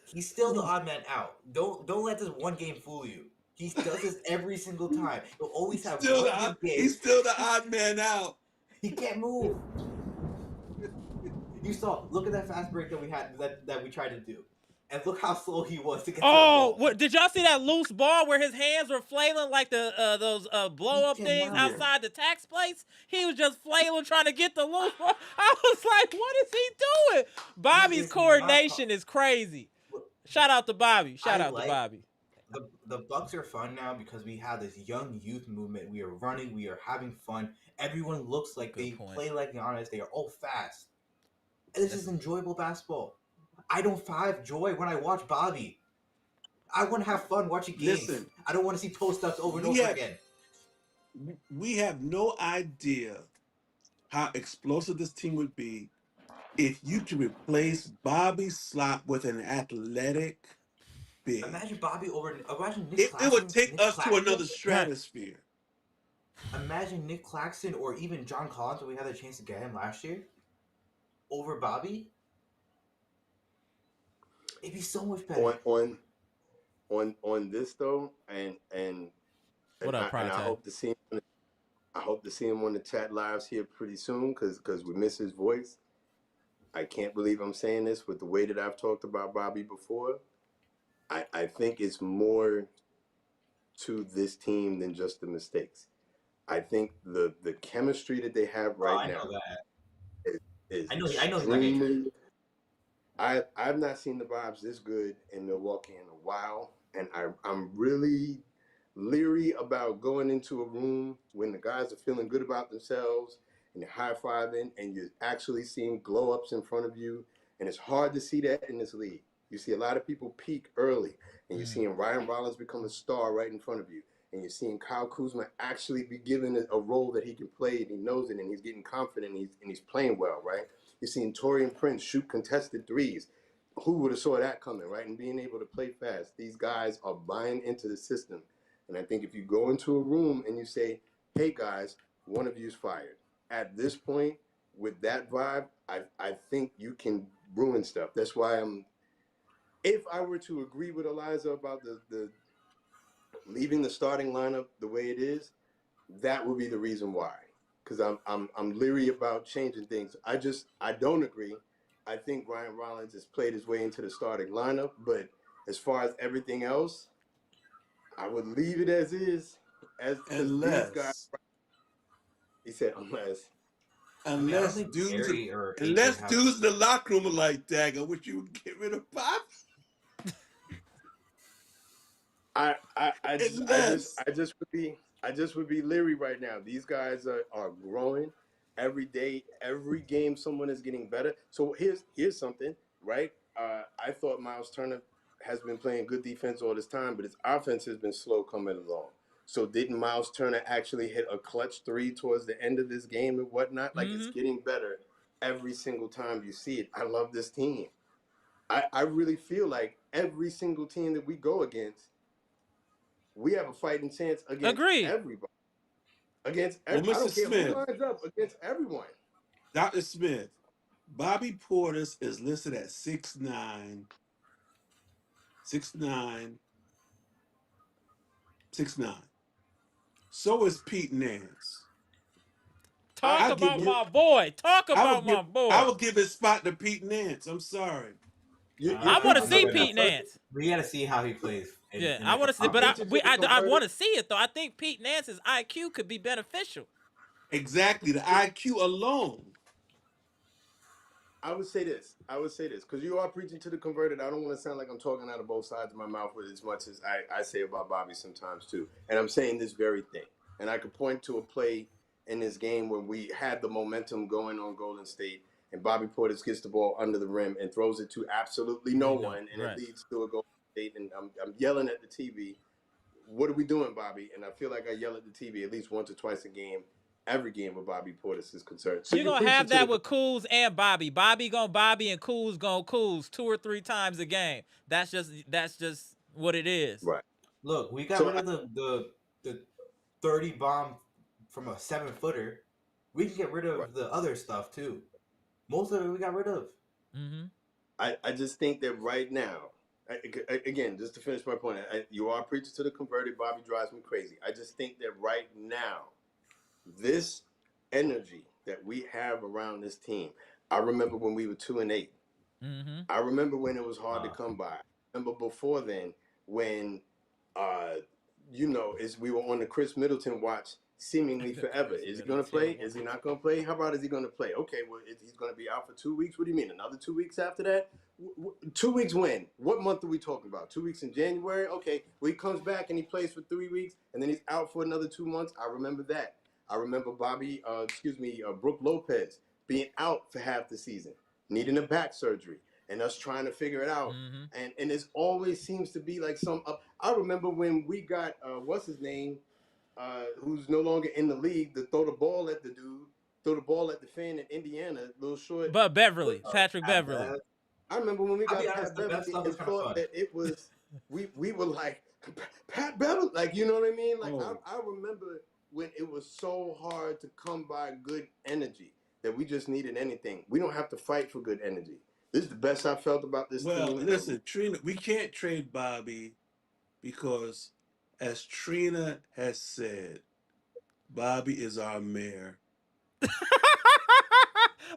He's still the odd man out. Don't let this one game fool you. He does this every single time. He'll always have one game.
He's still the odd man out.
He can't move. You saw. Look at that fast break that we had that we tried to do, and look how slow he was to get.
What did y'all see that loose ball where his hands were flailing like those blow up things outside the tax place? He was just flailing trying to get the loose ball. I was like, what is he doing? Bobby's coordination is crazy. Shout out to Bobby. Shout out to Bobby.
The Bucks are fun now because we have this young youth movement. We are running. We are having fun. Everyone looks like they play like Giannis. They are all fast. This is enjoyable basketball. I don't find joy when I watch Bobby. I want to have fun watching games. Listen, I don't want to see post-ups over and over again.
We have no idea how explosive this team would be if you could replace Bobby Slop with an athletic big.
Imagine Nick Claxton.
It would take us to another stratosphere.
Imagine Nick Claxton or even John Collins when we had the chance to get him last year over Bobby. It'd be so much better.
On this though, and I hope to see him. I hope to see him on the chat lives here pretty soon because we miss his voice. I can't believe I'm saying this with the way that I've talked about Bobby before. I think it's more to this team than just the mistakes. I think the chemistry that they have right now is I know extremely. I've not seen the vibes this good in Milwaukee in a while, and I'm really leery about going into a room when the guys are feeling good about themselves and they're high-fiving and you're actually seeing glow-ups in front of you, and it's hard to see that in this league. You see a lot of people peak early, and you're seeing Ryan Rollins become a star right in front of you, and you're seeing Kyle Kuzma actually be given a role that he can play, and he knows it, and he's getting confident, and he's playing well, right? You're seeing Taurean Prince shoot contested threes. Who would have saw that coming, right? And being able to play fast. These guys are buying into the system. And I think if you go into a room and you say, hey, guys, one of you's fired. At this point, with that vibe, I think you can ruin stuff. That's why if I were to agree with Eliza about the leaving the starting lineup the way it is, that would be the reason why. Because I'm leery about changing things. I don't agree I think Ryan Rollins has played his way into the starting lineup, but as far as everything else, I would leave it as is, as because these guys.
unless
He said unless.
I mean, I don't
unless
think
dudes
Gary or AJ
unless
have.
dudes in the locker room are like, "Dag, I wish you would get rid of Bobby."
I
Unless
just would be leery right now. These guys are growing every day, every game. Someone is getting better. So here's something, right? I thought Myles Turner has been playing good defense all this time, but his offense has been slow coming along. So didn't Myles Turner actually hit a clutch three towards the end of this game and whatnot? Like it's getting better every single time you see it. I love this team. I really feel like every single team that we go against, we have a fighting chance against
Agreed.
everybody. Against
well,
I
Mr.
don't care who
Smith,
lines up against everyone.
Dr. Smith, Bobby Portis is listed at 6'9", 6'9", 6'9". So is Pete Nance.
Talk
I give
about
him.
my boy. Talk
I would
about
give.
my boy.
I would give his spot to Pete Nance. I'm sorry.
You're
I want to
I'm
preaching
not
see
to the
gonna.
Pete
converted.
Nance.
We got to see how he plays.
Yeah,
In
I
like
want
a
to see,
You're
but
proper.
preaching to the
I
converted.
want to see it though. I think Pete Nance's IQ could be beneficial.
Exactly. The IQ alone.
I would say this, because you are preaching to the converted. I don't want to sound like I'm talking out of both sides of my mouth with as much as I say about Bobby sometimes too. And I'm saying this very thing. And I could point to a play in this game when we had the momentum going on Golden State, and Bobby Portis gets the ball under the rim and throws it to absolutely no one, and it
Right.
leads to a Golden State. And I'm yelling at the TV, "What are we doing, Bobby?" And I feel like I yell at the TV at least once or twice a game, every game where Bobby Portis is concerned. So
You're
you're
gonna
preaching
have
to
that
the
with Cools and Bobby. Bobby gonna Bobby and Cools gonna Cools 2 or 3 times a game. That's just what it is.
right.
Look, we got
So
rid of the 30 bomb from a 7-footer. We can get rid
right.
of the other stuff too. Most of it we got rid of.
Mm-hmm.
I just think that right now, again, just to finish my point, you are preaching to the converted. Bobby drives me crazy. I just think that right now, this energy that we have around this team. I remember when we were 2-8.
Mm-hmm.
I remember when it was hard to come by. I remember before then when, uh, as we were on the Chris Middleton watch seemingly forever. Is he going to play? Is he not going to play? How about is he going to play? Okay, well, he's going to be out for 2 weeks. What do you mean? Another 2 weeks after that? 2 weeks when? What month are we talking about? 2 weeks in January? Okay, well, he comes back and he plays for 3 weeks and then he's out for another 2 months. I remember that. I remember Brooke Lopez being out for half the season, needing a back surgery, and us trying to figure it out.
Mm-hmm.
And it always seems to be like some up. I remember when we got what's his name, who's no longer in the league, to throw the ball at the dude, throw the ball at the fan in Indiana, little short.
But Beverly,
Uh,
Patrick
at
Beverly.
best,
I remember when we
I'll be
got
honest,
Pat
the best
Beverly
stuff
and
was kind of
thought
fun.
that it was we were like Pat Beverly, like you know what I mean? Like
Oh.
I remember when it was so hard to come by good energy that we just needed anything. We don't have to fight for good energy. This is the best I felt about this
Well,
team.
listen, Trina, we can't trade Bobby because, as Trina has said, Bobby is our mayor.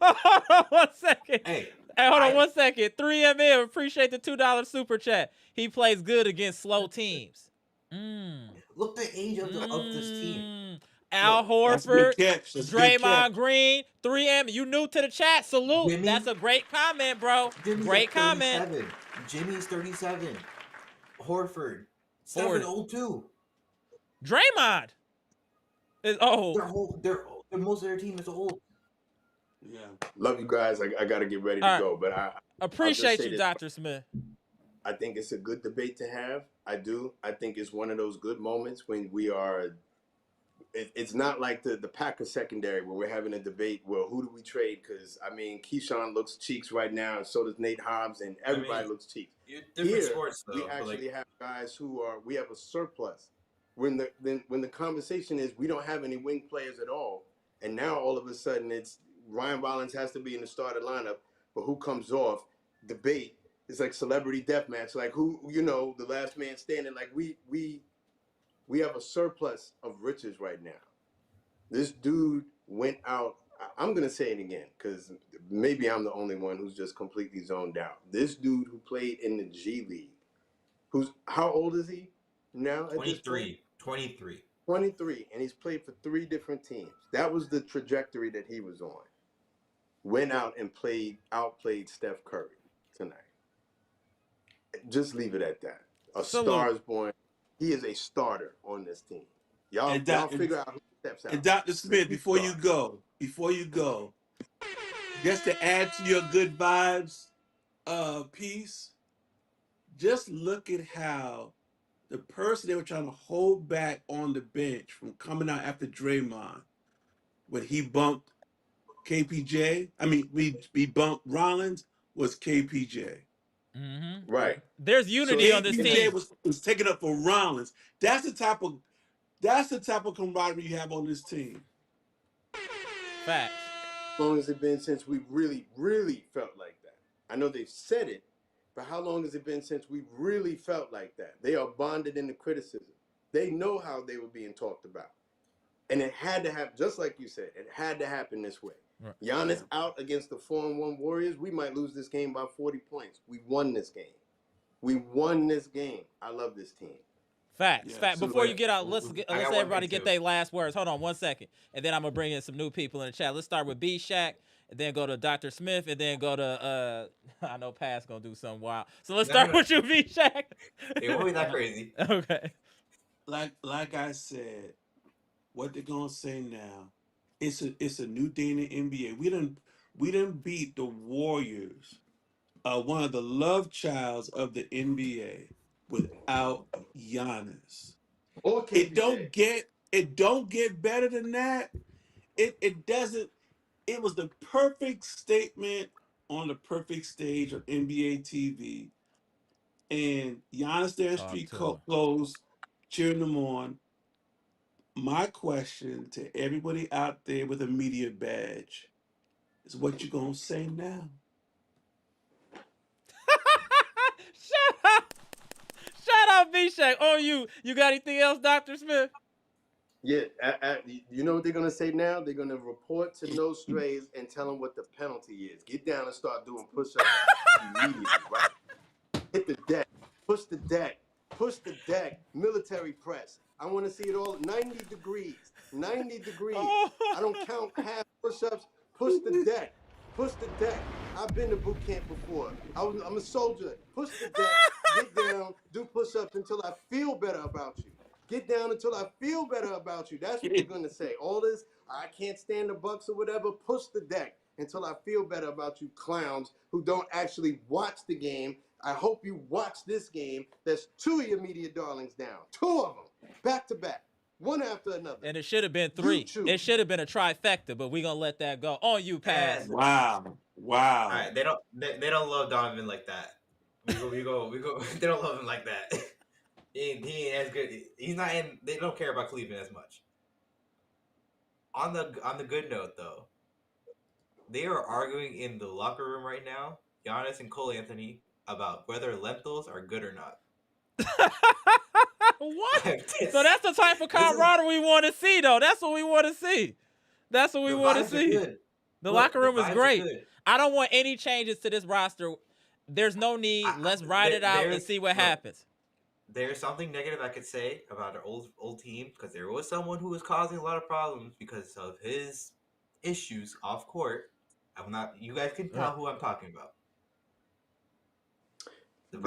Hold on 1 second.
Hey,
Hold on 1 second. 3MM, appreciate the $2 super chat. He plays good against slow teams.
look the age of this team.
Al
Look,
That's a good
Horford,
catch. That's a good catch.
Draymond Green, 3M. You new to the chat? Salute.
Jimmy-
That's a great comment, bro.
Jimmy's
Great
at
comment.
37. Jimmy's 37. Horford.
Ford.
7-0-2.
Draymond is old.
They're most of their team is old.
Yeah.
Love you guys. I got to get ready to
All right.
go, but I
Appreciate
say
you,
this.
Dr. Smith.
I think it's a good debate to have. I do. I think it's one of those good moments when we are. It's not like the Packers secondary where we're having a debate. Well, who do we trade? Because I mean, Keyshawn looks cheeks right now, and so does Nate Hobbs, and everybody looks cheeks.
Different sports, though.
We actually have guys we have a surplus. When the conversation is we don't have any wing players at all, and now all of a sudden it's Ryan Rollins has to be in the starting lineup, but who comes off? Debate. It's like celebrity deathmatch. Like who, the last man standing. Like we have a surplus of riches right now. This dude went out I'm gonna say it again because maybe I'm the only one who's just completely zoned out. This dude who played in the G League, how old is he now at this point?
23.
23, and he's played for 3 different teams. That was the trajectory that he was on. Went out and outplayed Steph Curry tonight. Just leave it at that. A Star is born. He is a starter on this team. Y'all figure out who steps out.
And Dr. Smith, before you go, just to add to your good vibes piece, just look at how the person they were trying to hold back on the bench from coming out after Draymond, when he bumped KPJ, we bumped Rollins, was KPJ.
Mm-hmm.
Right.
There's unity on this team.
KPJ was taking up for Rollins. That's the type of camaraderie you have on this team.
Facts.
How long has it been since we really, really felt like that? I know they've said it, but how long has it been since we really felt like that? They are bonded in the criticism. They know how they were being talked about. And it had to happen, just like you said, it had to happen this way. Right. Giannis out against the 4-1 Warriors, we might lose this game by 40 points. We won this game. I love this team.
Facts. Before you get out, let's everybody get their last words. Hold on 1 second. And then I'm going to bring in some new people in the chat. Let's start with Bshack, and then go to Dr. Smith, and then go to, I know Pat's going to do something wild. So let's start with you, Bshack.
It won't be that crazy.
Okay.
Like I said, what they're going to say now, it's a new day in the NBA. We done beat the Warriors, one of the love childs of the NBA, without Giannis. It don't get better than that. It doesn't. It was the perfect statement on the perfect stage of NBA TV, and Giannis there in street clothes, cheering them on. My question to everybody out there with a media badge is, what you gonna say now?
Shout out, Bshack. On you. You got anything else, Dr. Smith?
Yeah, you know what they're going to say now? They're going to report to No Strays and tell them what the penalty is. Get down and start doing push-ups immediately, right? Hit the deck. Push the deck. Military press. I want to see it all 90 degrees. 90 degrees. I don't count half push-ups. Push the deck. I've been to boot camp before. I'm a soldier. Push the deck. Get down. Do push-ups until I feel better about you. Get down until I feel better about you. That's what you're going to say. All this, I can't stand the Bucks or whatever, push the deck until I feel better about you clowns who don't actually watch the game. I hope you watch this game. There's 2 of your media darlings down. 2 of them, back to back, one after another.
And it should have been 3. It should have been a trifecta, but we're going to let that go. On you, Pat.
Wow.
All right, they don't love Donovan like that. We go. They don't love him like that. He ain't as good. He's not in. They don't care about Cleveland as much. On the good note, though, they are arguing in the locker room right now, Giannis and Cole Anthony, about whether lentils are good or not.
What? So that's the type of camaraderie we want to see, though. That's what we want to see. The locker room is great. I don't want any changes to this roster. There's no need. Let's ride it out and see what happens.
There's something negative I could say about our old team, because there was someone who was causing a lot of problems because of his issues off court. You guys can tell who I'm talking about.
Big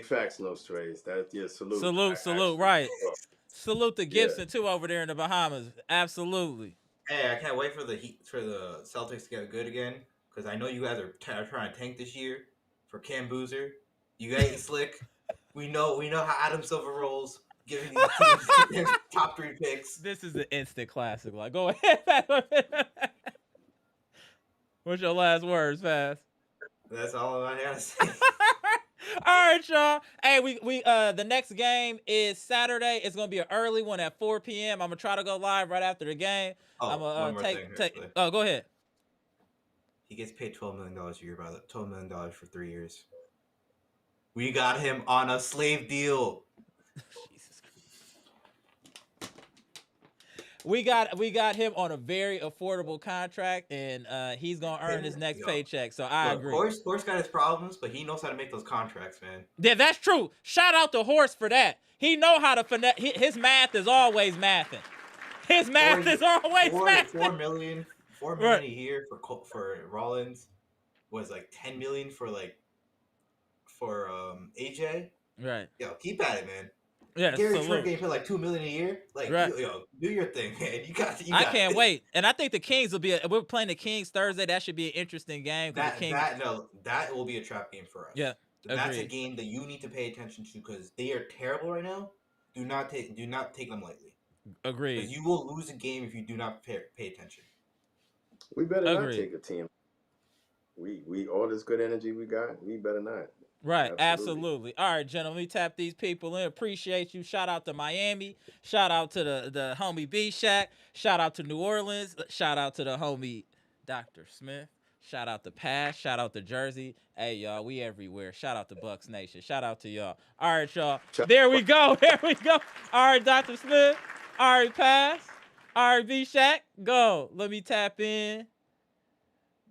facts, no strays. Salute.
Salute, right. Salute to Gibson too over there in the Bahamas. Absolutely.
Hey, I can't wait for the Celtics to get good again, because I know you guys are trying to tank this year for Cam Boozer. You guys are slick. We know how Adam Silver rolls, giving these teams their top 3 picks.
This is an instant classic. Like, go ahead. What's your last words, Fast?
That's all I gotta say.
All right, y'all. Hey, we the next game is Saturday. It's gonna be an early one at 4 p.m. I'm gonna try to go live right after the game. I'm gonna take. Oh, go ahead.
He gets paid $12 million a year, brother. $12 million for 3 years. We got him on a slave deal.
Jesus Christ. we got him on a very affordable contract, and he's gonna earn his next paycheck. So I agree.
Horse got his problems, but he knows how to make those contracts, man.
Yeah, that's true. Shout out to Horse for that. He know how to finesse. His math is always mathing. His math is always mathing.
$4 million a year for Rollins was like $10 million for AJ.
Right.
Yo, keep at it, man.
Yeah,
Gary Trent getting paid like $2 million a year. Like, yo, do your thing, man. You got.
I can't wait, and I think the Kings will be. We're playing the Kings Thursday. That should be an interesting game.
That will be a trap game for us.
Yeah,
that's a game that you need to pay attention to because they are terrible right now. Do not take them lightly.
Agreed.
Because you will lose a game if you do not pay attention.
We better not take a team. We all this good energy we got. We better not.
Right, absolutely. All right, gentlemen, let me tap these people in. Appreciate you. Shout out to Miami. Shout out to the homie Bshack. Shout out to New Orleans. Shout out to the homie Dr. Smith. Shout out to Pass. Shout out to Jersey. Hey, y'all, we everywhere. Shout out to Bucks Nation. Shout out to y'all. All right, y'all. There we go. There we go. All right, Dr. Smith. All right, Pass. All right, Bshack. Go. Let me tap in.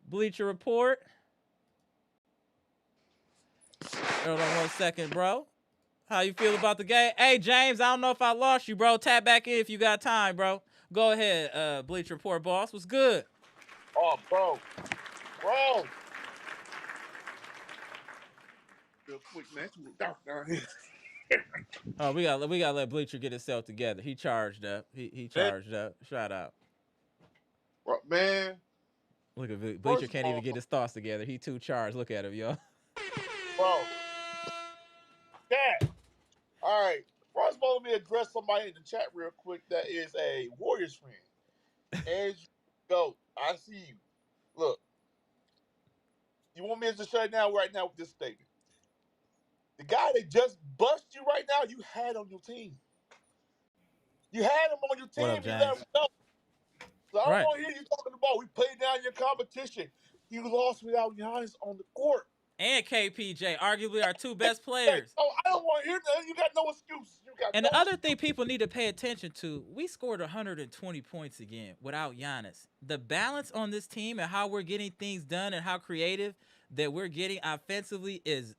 Bleacher Report. Hold on 1 second, bro. How you feel about the game? Hey, James, I don't know if I lost you, bro. Tap back in if you got time, bro. Go ahead, Bleach Report boss. What's good?
Oh, bro. Real quick, man. It's dark down here.
Oh, we gotta let Bleacher get himself together. He charged up. He charged up. Shout out.
Man.
Look at Bleacher can't even get his thoughts together. He too charged. Look at him, y'all.
Bro. Dad. All right. First of all, let me address somebody in the chat real quick that is a Warriors fan. As you go, I see you. Look. You want me to just shut it down right now with this statement? The guy that just bust you right now, you had on your team. You had him on your team.
What up,
you let him go. So I don't want to hear you talking about we played down your competition. You lost without Giannis on the court.
And KPJ, arguably our two best players.
Oh, I don't want to hear that. You got no excuse.
And the other thing people need to pay attention to, we scored 120 points again without Giannis. The balance on this team and how we're getting things done and how creative that we're getting offensively is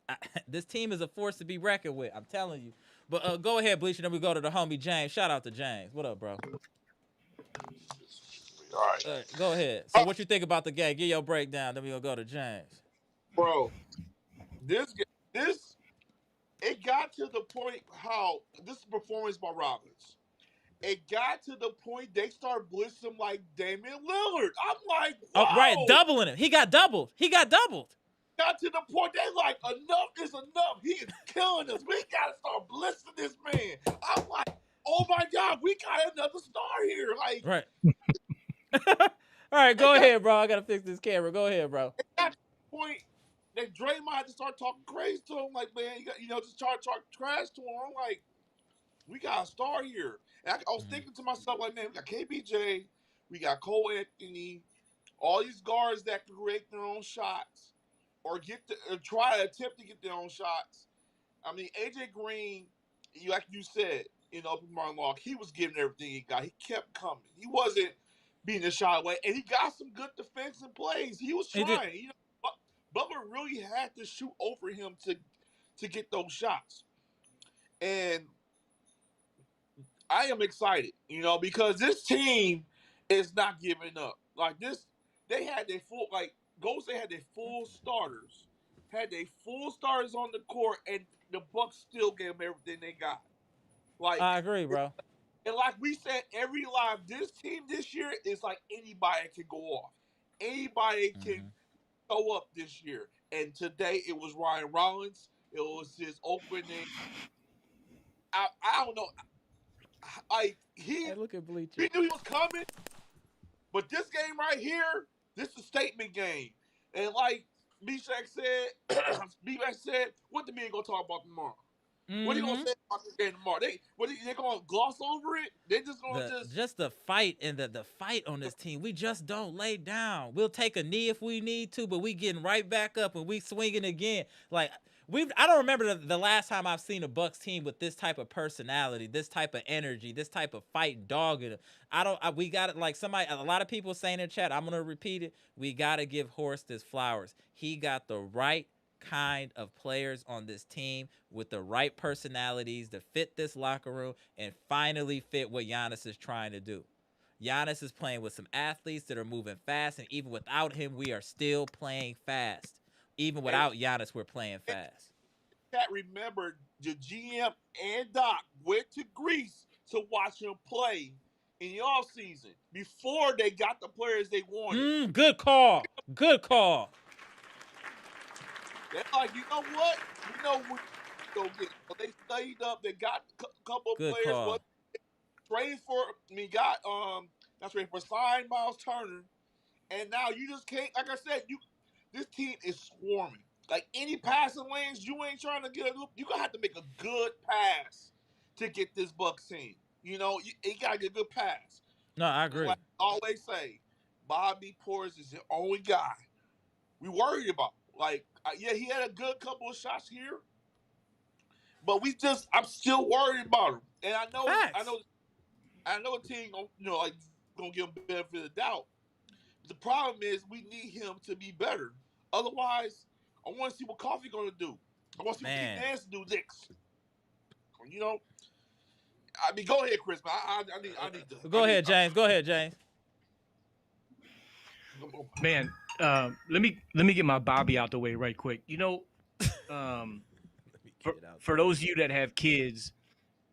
this team is a force to be reckoned with. I'm telling you. But go ahead, Bleacher, then we go to the homie James. Shout out to James. What up, bro?
All right.
Go ahead. So what you think about the game? Give your breakdown. Then we're going to go to James.
Bro, this it got to the point how this performance by Rollins. It got to the point they started blitzing like Damian Lillard. I'm like, wow.
Oh, right, doubling him. He got doubled. Got
to the point they like, enough is enough. He is killing us. We got to start blitzing this man. I'm like, oh my God, we got another star here. Like,
right. All right, go ahead, bro. I got to fix this camera. Go ahead, bro.
It got to the point that Draymond had to start talking crazy to him. Like, man, just try to talk trash to him. I'm like, we got a star here. And I was thinking to myself, like, man, we got KPJ, we got Cole Anthony, all these guards that can create their own shots or try to attempt to get their own shots. I mean, AJ Green, like you said, in open monologue, he was giving everything he got. He kept coming. He wasn't being a shot away, and he got some good defensive plays. He was trying. Butler really had to shoot over him to get those shots. And I am excited, because this team is not giving up. Like this, they had their full, Golden State had their full starters, on the court, and the Bucks still gave them everything they got. Like
I agree, bro.
And like we said, every live, this team this year is like anybody can go off. Anybody can go up this year. And today it was Ryan Rollins. It was his opening. I don't know. Hey,
look at Bleacher.
He knew he was coming. But this game right here, this is a statement game. And like Bshack said, what the men gonna talk about tomorrow? What are you gonna say about this game tomorrow? They gonna gloss over it? They just gonna
just the fight and the fight on this team. We just don't lay down. We'll take a knee if we need to, but we getting right back up and we swinging again. Like I don't remember the last time I've seen a Bucks team with this type of personality, this type of energy, this type of fight dog in it. We got it, like somebody, a lot of people saying in chat, I'm going to repeat it. We got to give Horst his flowers. He got the right kind of players on this team with the right personalities to fit this locker room and finally fit what Giannis is trying to do. Giannis is playing with some athletes that are moving fast, and even without him, we are still playing fast. Even without Giannis, we're playing fast.
Can't remember the GM and Doc went to Greece to watch him play in the offseason before they got the players they wanted.
Good call. Good call.
They're like, you know what? We know what we go get. So they studied up. They got a couple of
Good
players.
call.
What traded for? Not traded for, signed Myles Turner, and now you just can't. Like I said, this team is swarming. Like any passing lanes, you ain't trying to get a loop. You're gonna have to make a good pass to get this Bucks team. You gotta get a good pass.
No, I agree.
Like I always say, Bobby Portis is the only guy we worried about. Like, yeah, he had a good couple of shots here, but I'm still worried about him. And I know a team, gonna give him the benefit of the doubt. The problem is we need him to be better. Otherwise, I want to see what Coffee gonna do. I want to see what Steve Nance do next. I mean, go ahead, Chris. I need to.
Go ahead, James. Go ahead, James.
Man, let me get my Bobby out the way right quick. For those of you that have kids,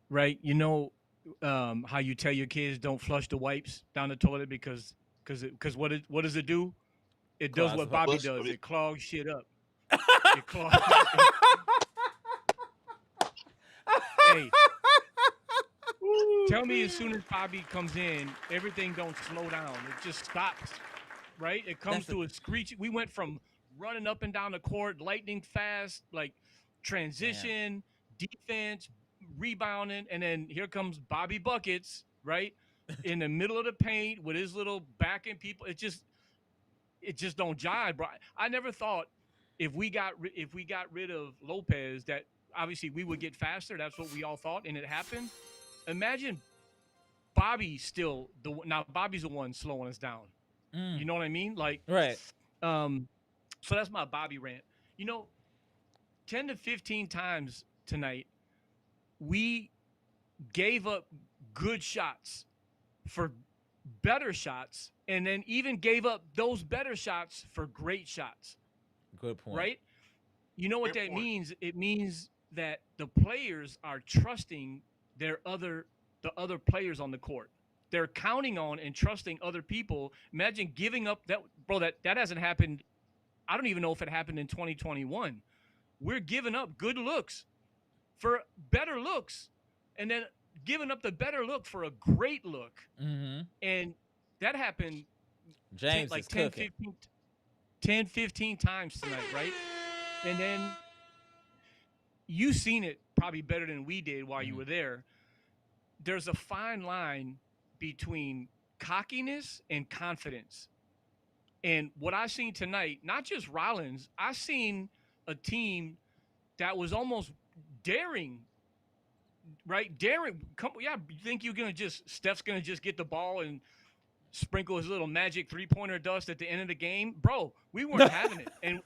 right? How you tell your kids don't flush the wipes down the toilet because what does it do? It does what Bobby does. It clogs shit up. It clogs. Hey, tell me as soon as Bobby comes in, everything don't slow down. It just stops. Right? It comes to a screech. We went from running up and down the court, lightning fast, like transition, defense, rebounding, and then here comes Bobby Buckets, right? In the middle of the paint with his little backing people. It just don't jive, bro. I never thought if we got rid of Lopez that obviously we would get faster. That's what we all thought, and it happened. Imagine Bobby's still Bobby's the one slowing us down. You know what I mean? Like,
right.
So that's my Bobby rant. 10 to 15 times tonight, we gave up good shots for better shots, and then even gave up those better shots for great shots.
Good point.
Right? You know what that means? It means that the players are trusting the other players on the court. They're counting on and trusting other people. Imagine giving up that, bro. That hasn't happened. I don't even know if it happened in 2021. We're giving up good looks for better looks, and then giving up the better look for a great look. And that happened.
James
10, 15 times tonight, right? And then you seen it probably better than we did while you were there. There's a fine line between cockiness and confidence. And what I seen tonight, not just Rollins, I seen a team that was almost daring, right? Daring. You think Steph's going to just get the ball and sprinkle his little magic three-pointer dust at the end of the game? Bro, we weren't having it.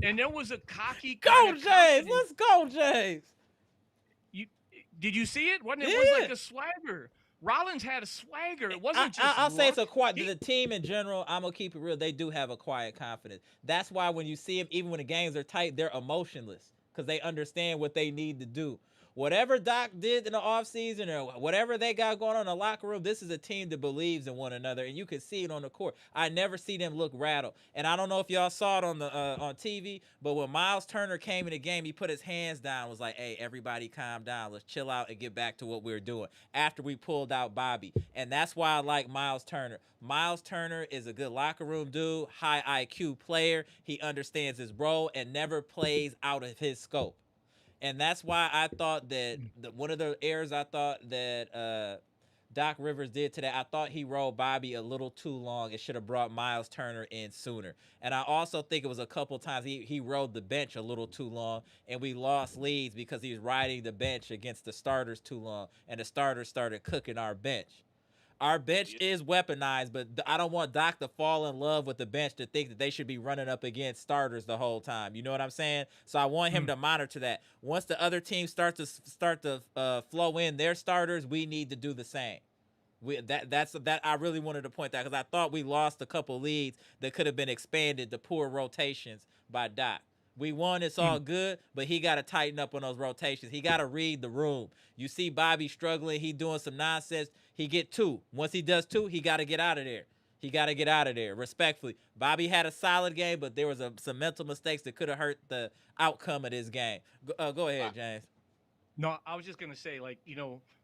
And there was a cocky
Go, James. Let's go, James.
Did you see it? Wasn't it? It was like a swagger. Rollins had a swagger. It wasn't just
I'll say it's a quiet. The team in general, I'm going to keep it real. They do have a quiet confidence. That's why when you see them, even when the games are tight, they're emotionless because they understand what they need to do. Whatever Doc did in the offseason or whatever they got going on in the locker room, this is a team that believes in one another, and you can see it on the court. I never see them look rattled. And I don't know if y'all saw it on TV, but when Myles Turner came in the game, he put his hands down, was like, hey, everybody calm down. Let's chill out and get back to what we're doing after we pulled out Bobby. And that's why I like Myles Turner. Myles Turner is a good locker room dude, high IQ player. He understands his role and never plays out of his scope. And that's why I thought that one of the errors I thought that Doc Rivers did today. I thought he rolled Bobby a little too long. It should have brought Myles Turner in sooner. And I also think it was a couple times he rode the bench a little too long, and we lost leads because he was riding the bench against the starters too long, and the starters started cooking our bench. Our bench is weaponized, but I don't want Doc to fall in love with the bench to think that they should be running up against starters the whole time. You know what I'm saying? So I want him to monitor that. Once the other teams start to flow in their starters, we need to do the same. That's I really wanted to point that because I thought we lost a couple leads that could have been expanded to poor rotations by Doc. We won, it's all good, but he got to tighten up on those rotations. He got to read the room. You see Bobby struggling, he doing some nonsense. He get 2. Once he does 2, he got to get out of there. He got to get out of there, respectfully. Bobby had a solid game, but there was some mental mistakes that could have hurt the outcome of this game. Go ahead, James.
No, I was just going to say, like,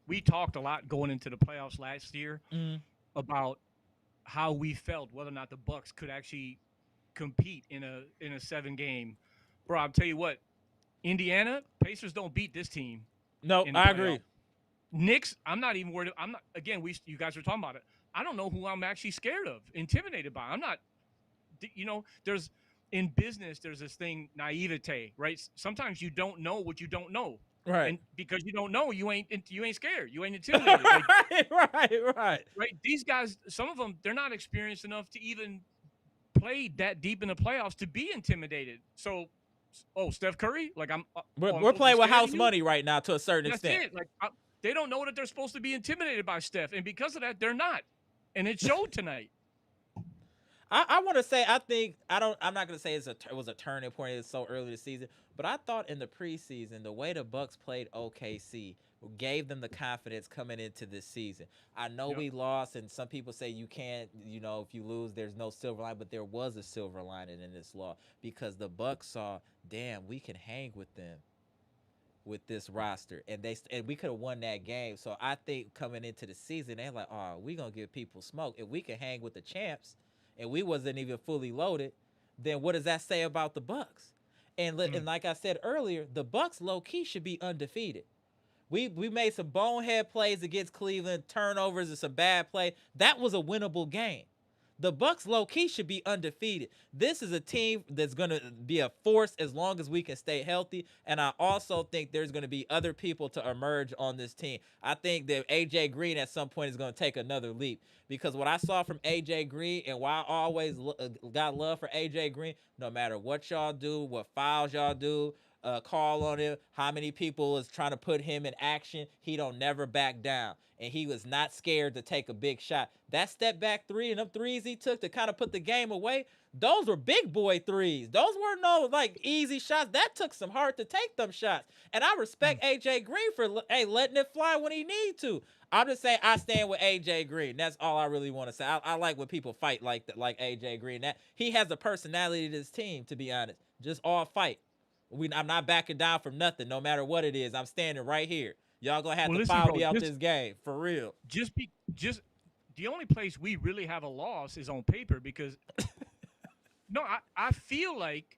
we talked a lot going into the playoffs last year about how we felt, whether or not the Bucks could actually compete in a 7-game. Bro, I'll tell you what, Indiana Pacers don't beat this team.
No, I agree.
Knicks, I'm not even worried. I'm not. Again, you guys were talking about it. I don't know who I'm actually scared of, intimidated by. I'm not. There's in business, there's this thing, naivete, right? Sometimes you don't know what you don't know,
right?
And because you don't know, you ain't scared, you ain't intimidated. Right. These guys, some of them, they're not experienced enough to even play that deep in the playoffs to be intimidated. So. Oh, Steph Curry? Like
we're playing with house money right now to a certain extent.
It. Like they don't know that they're supposed to be intimidated by Steph, and because of that, they're not. And it showed tonight.
I want to say I'm not gonna say it was a turning point. It's so early this season, but I thought in the preseason the way the Bucks played OKC gave them the confidence coming into this season. I know we lost, and some people say you can't, if you lose, there's no silver line, but there was a silver lining in this loss because the Bucks saw, damn, we can hang with them with this roster, and we could have won that game. So I think coming into the season, they're like, oh, we gonna give people smoke. If we can hang with the champs, and we wasn't even fully loaded, then what does that say about the Bucks? And like I said earlier, the Bucks low key should be undefeated. We made some bonehead plays against Cleveland, turnovers and some bad play. That was a winnable game. The Bucks low-key should be undefeated. This is a team that's going to be a force as long as we can stay healthy, and I also think there's going to be other people to emerge on this team. I think that A.J. Green at some point is going to take another leap because what I saw from A.J. Green, and why I always got love for A.J. Green, no matter what y'all do, what fouls y'all do, call on him, how many people is trying to put him in action, he don't never back down. And he was not scared to take a big shot. That step back 3 and them threes he took to kind of put the game away, those were big boy threes. Those were no like easy shots. That took some heart to take them shots. And I respect AJ Green for letting it fly when he need to. I'm just saying I stand with AJ Green. That's all I really want to say. I like when people fight like that, like AJ Green. That he has a personality to this team, to be honest. Just all fight. I'm not backing down from nothing, no matter what it is. I'm standing right here. Y'all gonna have to foul me out this game for real.
Just the only place we really have a loss is on paper because no, I feel like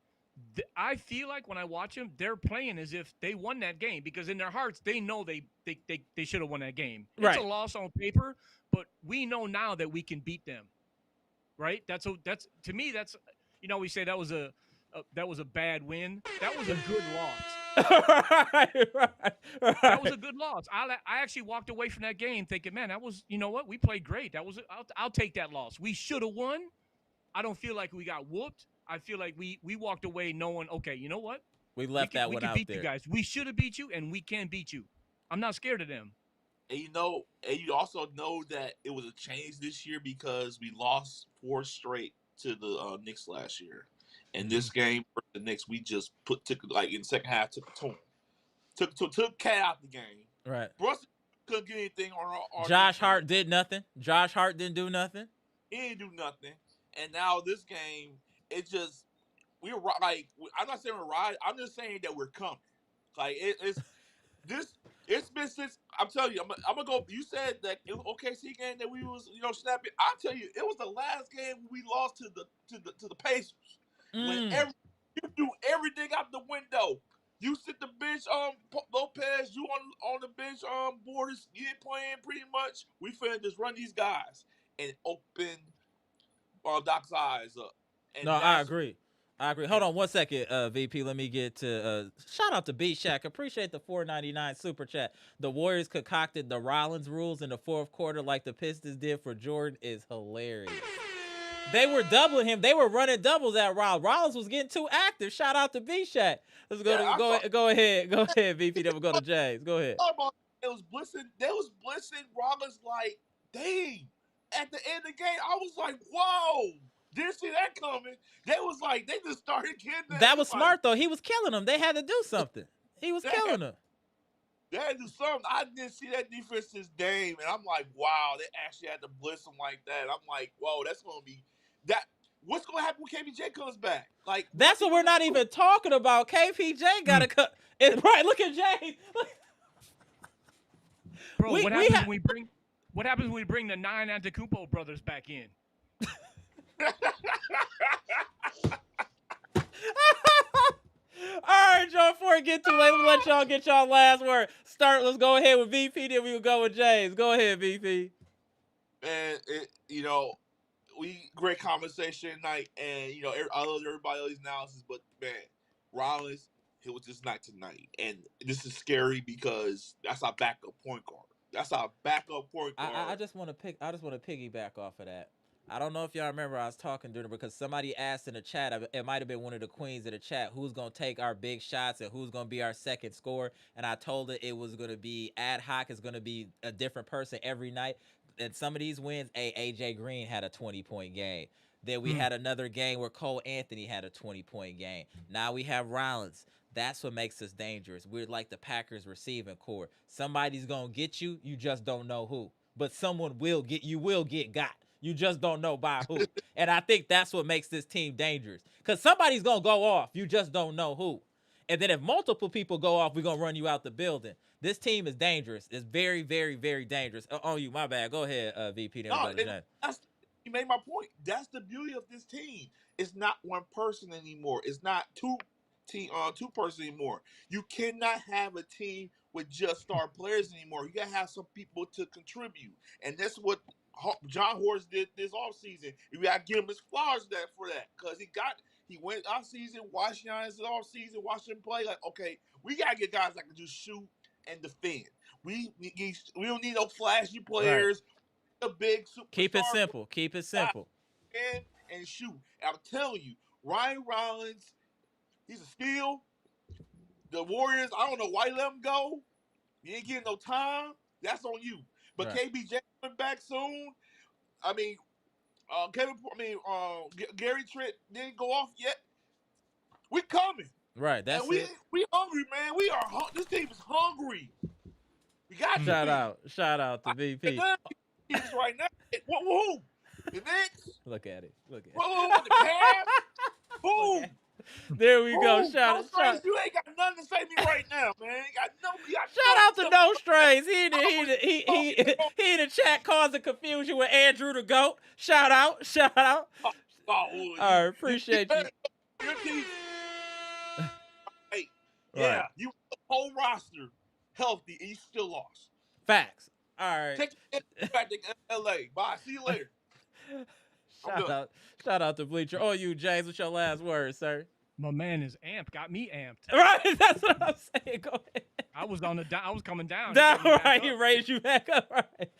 when I watch them, they're playing as if they won that game because in their hearts they know they should have won that game. It's a loss on paper, but we know now that we can beat them. Right? That's to me that's we say that was a bad win. That was a good loss. Right. That was a good loss. I actually walked away from that game thinking, man, that was, what? We played great. I'll take that loss. We should have won. I don't feel like we got whooped. I feel like we walked away knowing, okay, you know what?
We left that one out there.
We can beat you guys. We should have beat you, and we can beat you. I'm not scared of them.
And you also know that it was a change this year because we lost 4 straight to the Knicks last year. And this game for the Knicks, we just took like in the second half, took Cat out the game.
Right.
Brunson couldn't get anything on our
Josh Hart did nothing. Josh Hart didn't do nothing.
He didn't do nothing. And now this game, it just we're like I'm not saying we're riding. I'm just saying that we're coming. Like it's this. It's been since I'm telling you. I'm gonna go. You said that it was OKC game that we was snapping. I'll tell you, it was the last game we lost to the Pacers. When you do everything out the window, You sit the bench, Lopez. You on the bench, Portis. You ain't playing pretty much. We finna just run these guys and open Doc's eyes up. And
No, I
that's
agree. I agree. Hold
and
on one second, VP. Let me get to shout out to Bshack. Appreciate the $4.99 super chat. The Warriors concocted the Rollins rules in the fourth quarter like the Pistons did for Jordan is hilarious. They were doubling him. They were running doubles at Rollins. Rollins was getting too active. Shout out to Bshack. Let's go
yeah,
to go ahead. Go ahead, VP. Then we'll go to James. Go ahead.
They was blitzing Rollins like, dang. At the end of the game, I was like, whoa. Didn't see that coming. They was like, they just started getting
That was smart though. He was killing them. They had to do something. He was killing them.
They had to do something. I didn't see that defense this game, and I'm like, wow, they actually had to blitz them like that. I'm like, whoa, that's gonna be that. What's gonna happen when KPJ comes back? Like,
that's what we're not even talking about. KPJ gotta cut. Right, look at James.
Bro, what happens when we bring the 9 Antetokounmpo brothers back in?
All right, y'all, before we get too late, we'll let y'all get y'all last word. Let's go ahead with VP, then we will go with James. Go ahead, VP.
Man, great conversation tonight, and I love everybody else's analysis, but man, Rollins, it was just not tonight, and this is scary because that's our backup point guard.
I just want to piggyback off of that. I don't know if y'all remember I was talking during it because somebody asked in the chat, it might have been one of the queens in the chat, who's going to take our big shots and who's going to be our second scorer. And I told it was going to be ad hoc. It's going to be a different person every night. And some of these wins, AJ Green had a 20-point game. Then we had another game where Cole Anthony had a 20-point game. Now we have Rollins. That's what makes us dangerous. We're like the Packers receiving core. Somebody's going to get you. You just don't know who. But someone will get got. You just don't know by who. And I think that's what makes this team dangerous. Because somebody's going to go off. You just don't know who. And then if multiple people go off, we're going to run you out the building. This team is dangerous. It's very, very, very dangerous. On you, my bad. Go ahead, VP.
You made my point. That's the beauty of this team. It's not one person anymore. It's not two person anymore. You cannot have a team with just star players anymore. You gotta have some people to contribute, and that's what John Horst did this offseason. You gotta give him his flowers for that because he went off season, watched Giannis off season, watched him play. Like, okay, we gotta get guys that can just shoot and defend. We don't need no flashy players. Right. A big superstar.
Keep it simple. Keep it simple.
And shoot. And I'm telling you, Ryan Rollins, he's a steal. The Warriors, I don't know why you let him go. You ain't getting no time. That's on you. But right. KPJ coming back soon. I mean, Gary Trent didn't go off yet. We coming.
Right. That's
and we hungry, man. We are. This team is hungry. We got
Shout out to VP.
Right now. Who? The Knicks?
Look at it.
Who? The Cavs? Who?
There we go. Shout out.
You ain't got nothing to say to me right now, man.
Shout out to No Strays. He in the chat causing confusion with Andrew the GOAT. Shout out. All right, appreciate you.
Hey, yeah, right. You the whole roster healthy and you still lost.
Facts. All right.
Take it back to LA. Bye. See you later.
Shout out to Bleacher. Oh, you, James, what's your last word, sir?
My man is amped. Got me amped.
Right, that's what I'm saying. Go ahead.
I was coming down.
Right, he raised you back up. Right.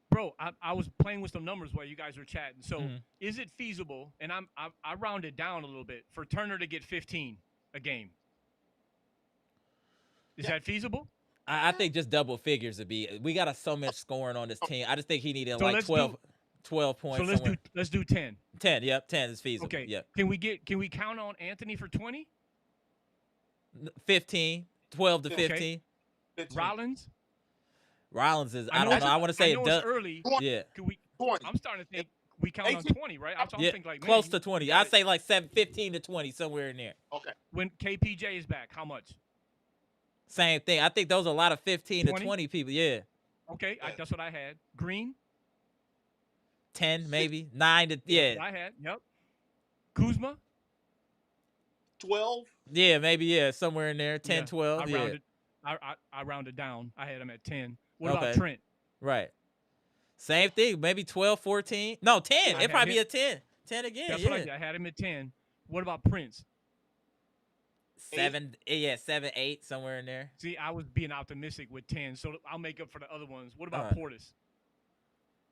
Bro, I was playing with some numbers while you guys were chatting. So, is it feasible? And I rounded down a little bit for Turner to get 15 a game. Is that feasible?
I think just double figures would be. We got so much scoring on this team. I just think he needed 12 points.
So let's do 10.
10, yep, 10 is feasible.
Okay.
Yep.
Can we count on Anthony for 20?
15, 12 to 15.
Okay.
Rollins
is I don't know. I want to say
it does early.
Yeah.
Can we
20.
I'm starting to think we count on 20, right? I'm thinking like
close to 20. I'd say like 15 to 20 somewhere in there.
Okay.
When KPJ is back, how much?
Same thing. I think those are a lot of 15 to 20 people. Yeah.
Okay, that's what I had. Green?
10 maybe. 9 to
I had. Yep. Kuzma?
12.
Yeah, maybe, yeah, somewhere in there. 10,
Yeah,
12. Yeah.
I rounded down. I had him at 10. What about
Okay.
Trent?
Right. Same thing. Maybe 12, 14. No, 10.
I
It'd
had
probably
him.
be a 10. 10 again.
That's
Yeah.
what I did. I had him at 10. What about Prince?
7. Yeah, 7, 8, somewhere in there.
See, I was being optimistic with 10, so I'll make up for the other ones. What about
Uh-huh.
Portis?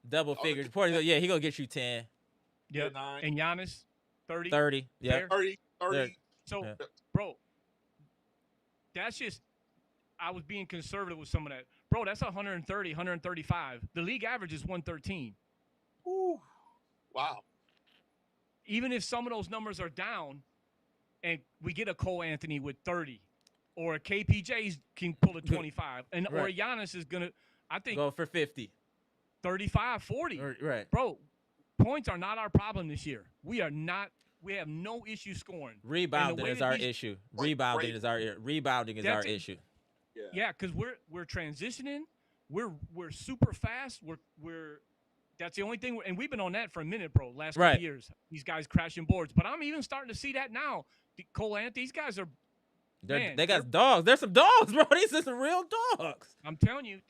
Double figures. Portis, yeah, he gonna get you 10.
Yeah.
9.
And Giannis, 30.
30. Yeah.
Fair?
30. 30.
So,
Yeah.
bro, that's just I was being conservative with some of that. Bro, that's 130, 135. The league average is 113.
Ooh. Wow.
Even if some of those numbers are down and we get a Cole Anthony with 30 or a KPJ can pull a 25 and or
Right.
Giannis is going to I think
Go for 50.
35, 40.
Right.
Bro, points are not our problem this year. We have no issue scoring.
Rebounding is our issue. Rebounding
great.
is our issue.
Yeah, because we're transitioning. We're super fast. We're that's the only thing. And we've been on that for a minute, bro. Last couple
Right.
years, these guys crashing boards. But I'm even starting to see that now. Cole Anthony, these guys are. Man,
They got dogs. There's some dogs, bro. These are some real dogs.
I'm telling you,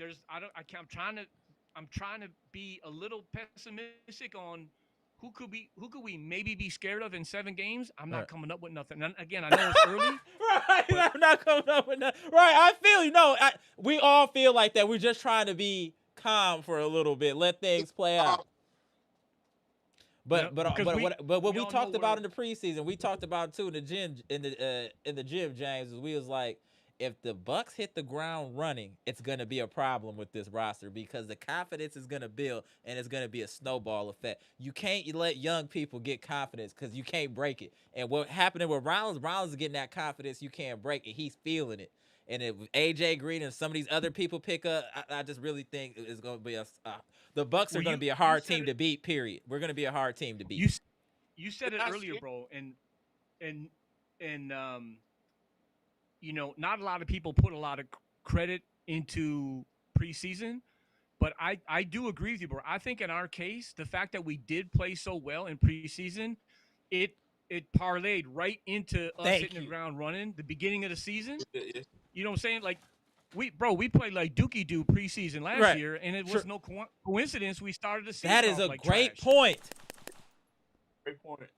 I'm trying to be a little pessimistic on who could we maybe be scared of in 7 games. I'm not coming up with nothing. And again, I know it's early.
Right. I'm not coming up with nothing. Right. I feel you. No, we all feel like that. We're just trying to be calm for a little bit. Let things play out. But what we talked about in the preseason, we talked about too in the gym James, is we was like, if the Bucks hit the ground running, it's gonna be a problem with this roster because the confidence is gonna build and it's gonna be a snowball effect. You can't let young people get confidence because you can't break it. And what happening with Rollins is getting that confidence, you can't break it. He's feeling it. And if AJ Green and some of these other people pick up, I just really think it's going to be the Bucks are going to be a hard team to beat. Period. We're going to be a hard team to beat.
You said it earlier, bro, and you know, not a lot of people put a lot of credit into preseason, but I do agree with you, bro. I think in our case, the fact that we did play so well in preseason, it parlayed right into us hitting the ground running the beginning of the season. You know what I'm saying? Like, we played like Dookie Doo preseason last year, and it was no coincidence we started the season.
That is a
like
great
trash.
point.
Great point.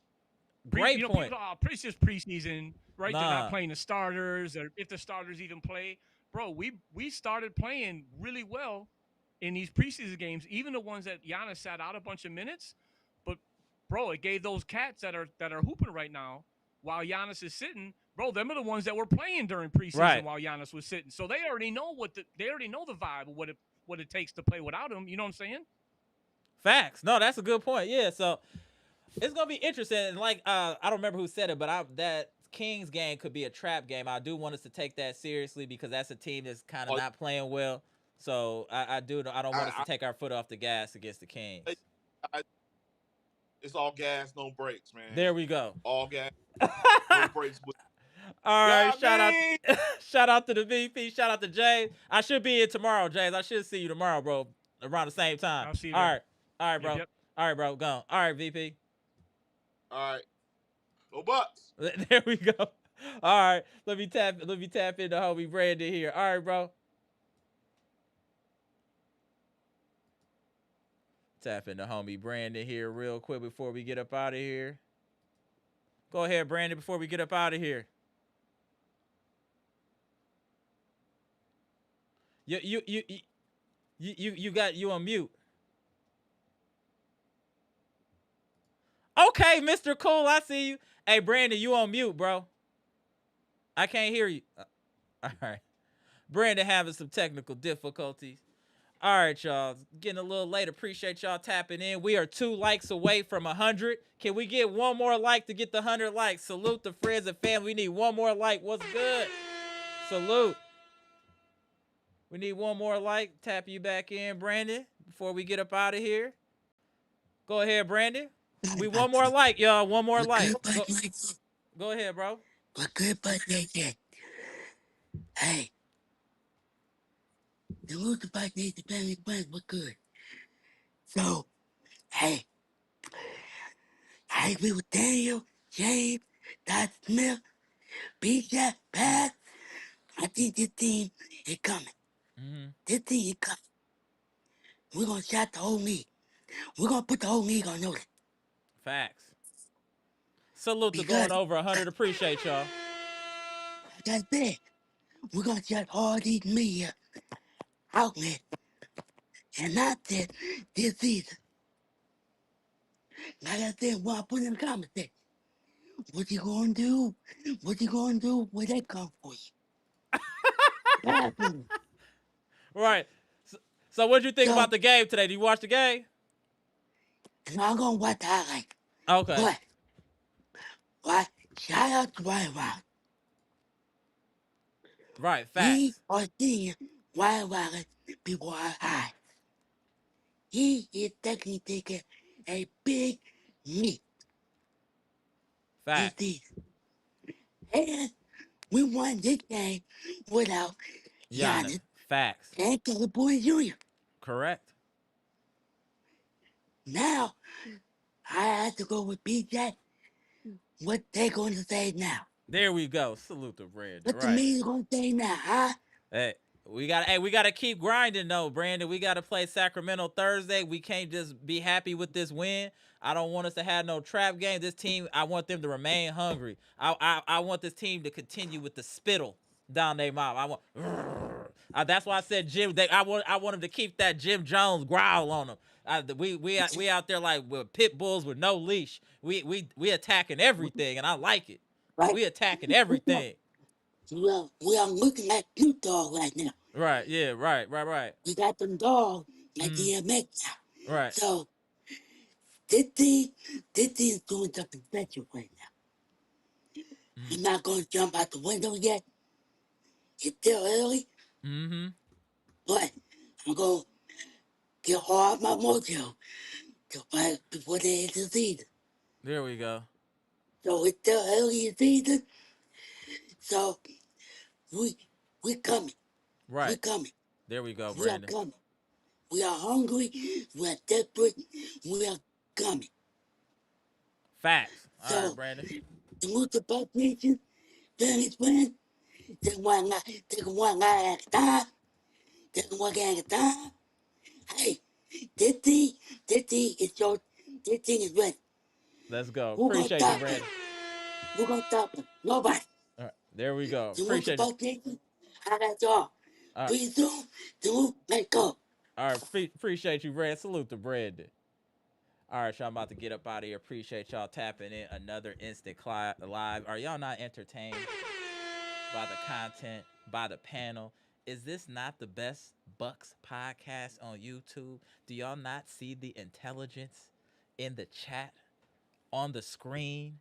Great point.
People, it's just preseason, right? They're not playing the starters, or if the starters even play. Bro, we started playing really well in these preseason games, even the ones that Giannis sat out a bunch of minutes. But, bro, it gave those cats that are hooping right now while Giannis is sitting. Bro, them are the ones that were playing during preseason while Giannis was sitting. So they already know they already know the vibe of what it takes to play without him. You know what I'm saying?
Facts. No, that's a good point. Yeah, so it's gonna be interesting. And like I don't remember who said it, but that Kings game could be a trap game. I do want us to take that seriously because that's a team that's kind of not playing well. So I don't want us to take our foot off the gas against the Kings.
It's all gas, no brakes, man.
There we go.
All gas, no brakes.
All right, shout out to the VP, shout out to James. I should be in tomorrow, James. I should see you tomorrow, bro, around the same time.
I'll see you.
All right, bro.
Yep.
All right, bro. Go on. All right, VP.
All right, go Bucks.
There we go. All right, let me tap into homie Brandon here. All right, bro. Tap into homie Brandon here real quick before we get up out of here. Go ahead, Brandon, before we get up out of here. You on mute. Okay, Mr. Cool, I see you. Hey, Brandon, you on mute, bro. I can't hear you. All right. Brandon having some technical difficulties. All right, y'all. Getting a little late. Appreciate y'all tapping in. We are 2 likes away from 100. Can we get one more like to get the 100 likes? Salute the friends and family. We need one more like. What's good? Salute. We need one more like. Tap you back in, Brandon, before we get up out of here. Go ahead, Brandon. We one more like, y'all. One more like. Go ahead, bro.
What good, but hey, the Luca Bike needs the family friends. What good? So, hey, I agree with Daniel, James, Dr. Smith. Bshack pass. I think this team is coming.
Mm-hmm.
This team is coming. We're gonna shot the whole league. We're gonna put the whole league on notice.
Facts. Salute to going
Because,
over 100. Appreciate y'all.
like I said, we're gonna shut all these media outlets. And I said, this season, like I said, what I put in the comments, said, what you gonna do? What you gonna do when they come for you? Bathroom.
Right. So what'd you think
So,
about the game today? Did you watch the game?
I'm not gonna watch the highlight.
Okay.
But, what? Shout out to Ryan Rollins.
Right.
We
Facts.
are seeing Ryan Rollins before our eyes. He is technically taking a big leap this
Facts.
season. And we won this game without
Giannis.
Giannis
Facts.
and Kelly Boy Jr.
Correct.
Now, I have to go with BJ. What they going to say now?
There we go. Salute to Brandon.
What the
Right.
media going to say now, huh?
Hey, we gotta keep grinding though, Brandon. We gotta play Sacramento Thursday. We can't just be happy with this win. I don't want us to have no trap game. This team, I want them to remain hungry. I want this team to continue with the spittle down their mouth. I want. That's why I said Jim. I want them to keep that Jim Jones growl on them. We out there like with pit bulls with no leash. We attacking everything, and I like it.
Right?
We attacking everything.
We are looking at you dog right now.
Right. Yeah. Right.
We got them dogs like
Mm,
DMX now.
right.
So, this team is doing something special right now.
Mm,
I'm not going to jump out the window yet. It's still early,
mm-hmm.
but I'm going to get all my mojo to fight before the end of the season.
There we go.
So it's still early in the season. So we we coming. We
Right.
coming.
There we go,
We are
Brandon.
coming. We are hungry. We are desperate. We are coming.
Facts. All right,
So
Brandon.
the Multiple Nation, Dennis win. Take one guy at a time. Take one guy at a time. Hey, this thing is your, this thing is ready.
Let's go.
Who gonna
Appreciate you,
stop him?
Brandon.
Who gonna stop him? Nobody.
All right. There we go.
The
Appreciate you.
Multiple Nation, I got y'all.
All right.
Pretty soon, the move let go.
All right. Appreciate you, Brandon. Salute to Brandon. All right, y'all. I'm about to get up out of here. Appreciate y'all tapping in another instant live. Are y'all not entertained by the content, by the panel? Is this not the best Bucks podcast on YouTube? Do y'all not see the intelligence in the chat, on the screen,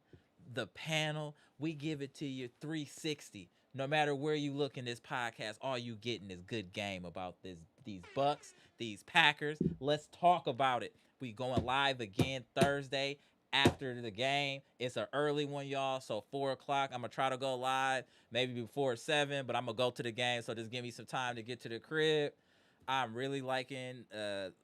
the panel? We give it to you 360. No matter where you look in this podcast, all you getting is good game about these Bucks, these Packers. Let's talk about it. We going live again Thursday after the game. It's an early one, y'all. So 4 o'clock. I'm gonna try to go live maybe before 7, but I'm gonna go to the game. So just give me some time to get to the crib. I'm really liking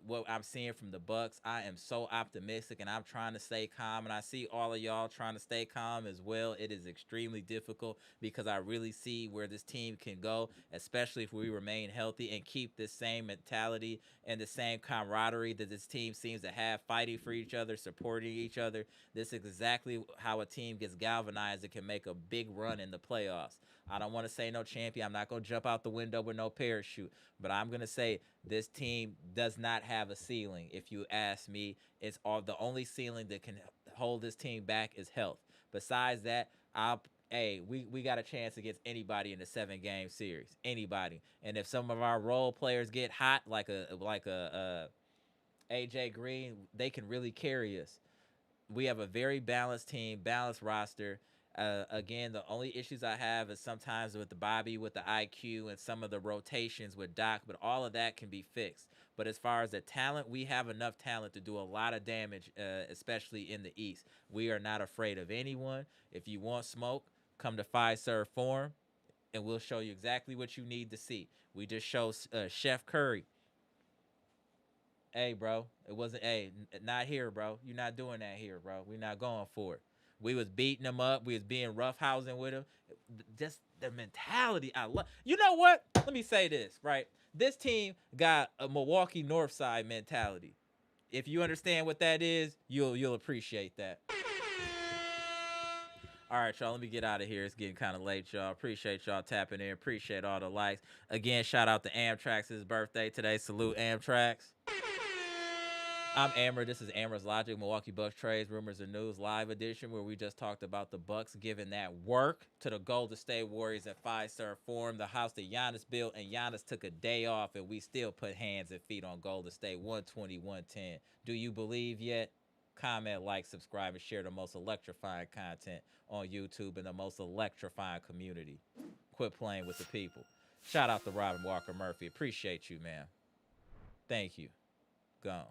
what I'm seeing from the Bucks. I am so optimistic, and I'm trying to stay calm. And I see all of y'all trying to stay calm as well. It is extremely difficult because I really see where this team can go, especially if we remain healthy and keep this same mentality and the same camaraderie that this team seems to have, fighting for each other, supporting each other. This is exactly how a team gets galvanized and can make a big run in the playoffs. I don't want to say no champion. I'm not going to jump out the window with no parachute. But I'm going to say this team does not have a ceiling. If you ask me, it's all the only ceiling that can hold this team back is health. Besides that, we got a chance against anybody in the 7-game series. Anybody. And if some of our role players get hot like a AJ Green, they can really carry us. We have a very balanced team, balanced roster. Again, the only issues I have is sometimes with the Bobby, with the IQ, and some of the rotations with Doc, but all of that can be fixed. But as far as the talent, we have enough talent to do a lot of damage, especially in the East. We are not afraid of anyone. If you want smoke, come to Fiserv Forum, and we'll show you exactly what you need to see. We just showed Chef Curry. Hey, bro, it wasn't. Hey, not here, bro. You're not doing that here, bro. We're not going for it. We was beating him up. We was being roughhousing with him. just the mentality. I love. You know what? Let me say this, right? This team got a Milwaukee North Side mentality. If you understand what that is, you'll appreciate that. All right, y'all. Let me get out of here. It's getting kind of late, y'all. Appreciate y'all tapping in. Appreciate all the likes. Again, shout out to Amtrak's his birthday today. Salute Amtrak's. I'm Amara. This is Amara's Logic, Milwaukee Bucks Trades, Rumors, and News live edition, where we just talked about the Bucks giving that work to the Golden State Warriors at Fiserv Forum, the house that Giannis built, and Giannis took a day off, and we still put hands and feet on Golden State, 120-110. Do you believe yet? Comment, like, subscribe, and share the most electrifying content on YouTube and the most electrifying community. Quit playing with the people. Shout out to Robin Walker Murphy. Appreciate you, man. Thank you. Gone.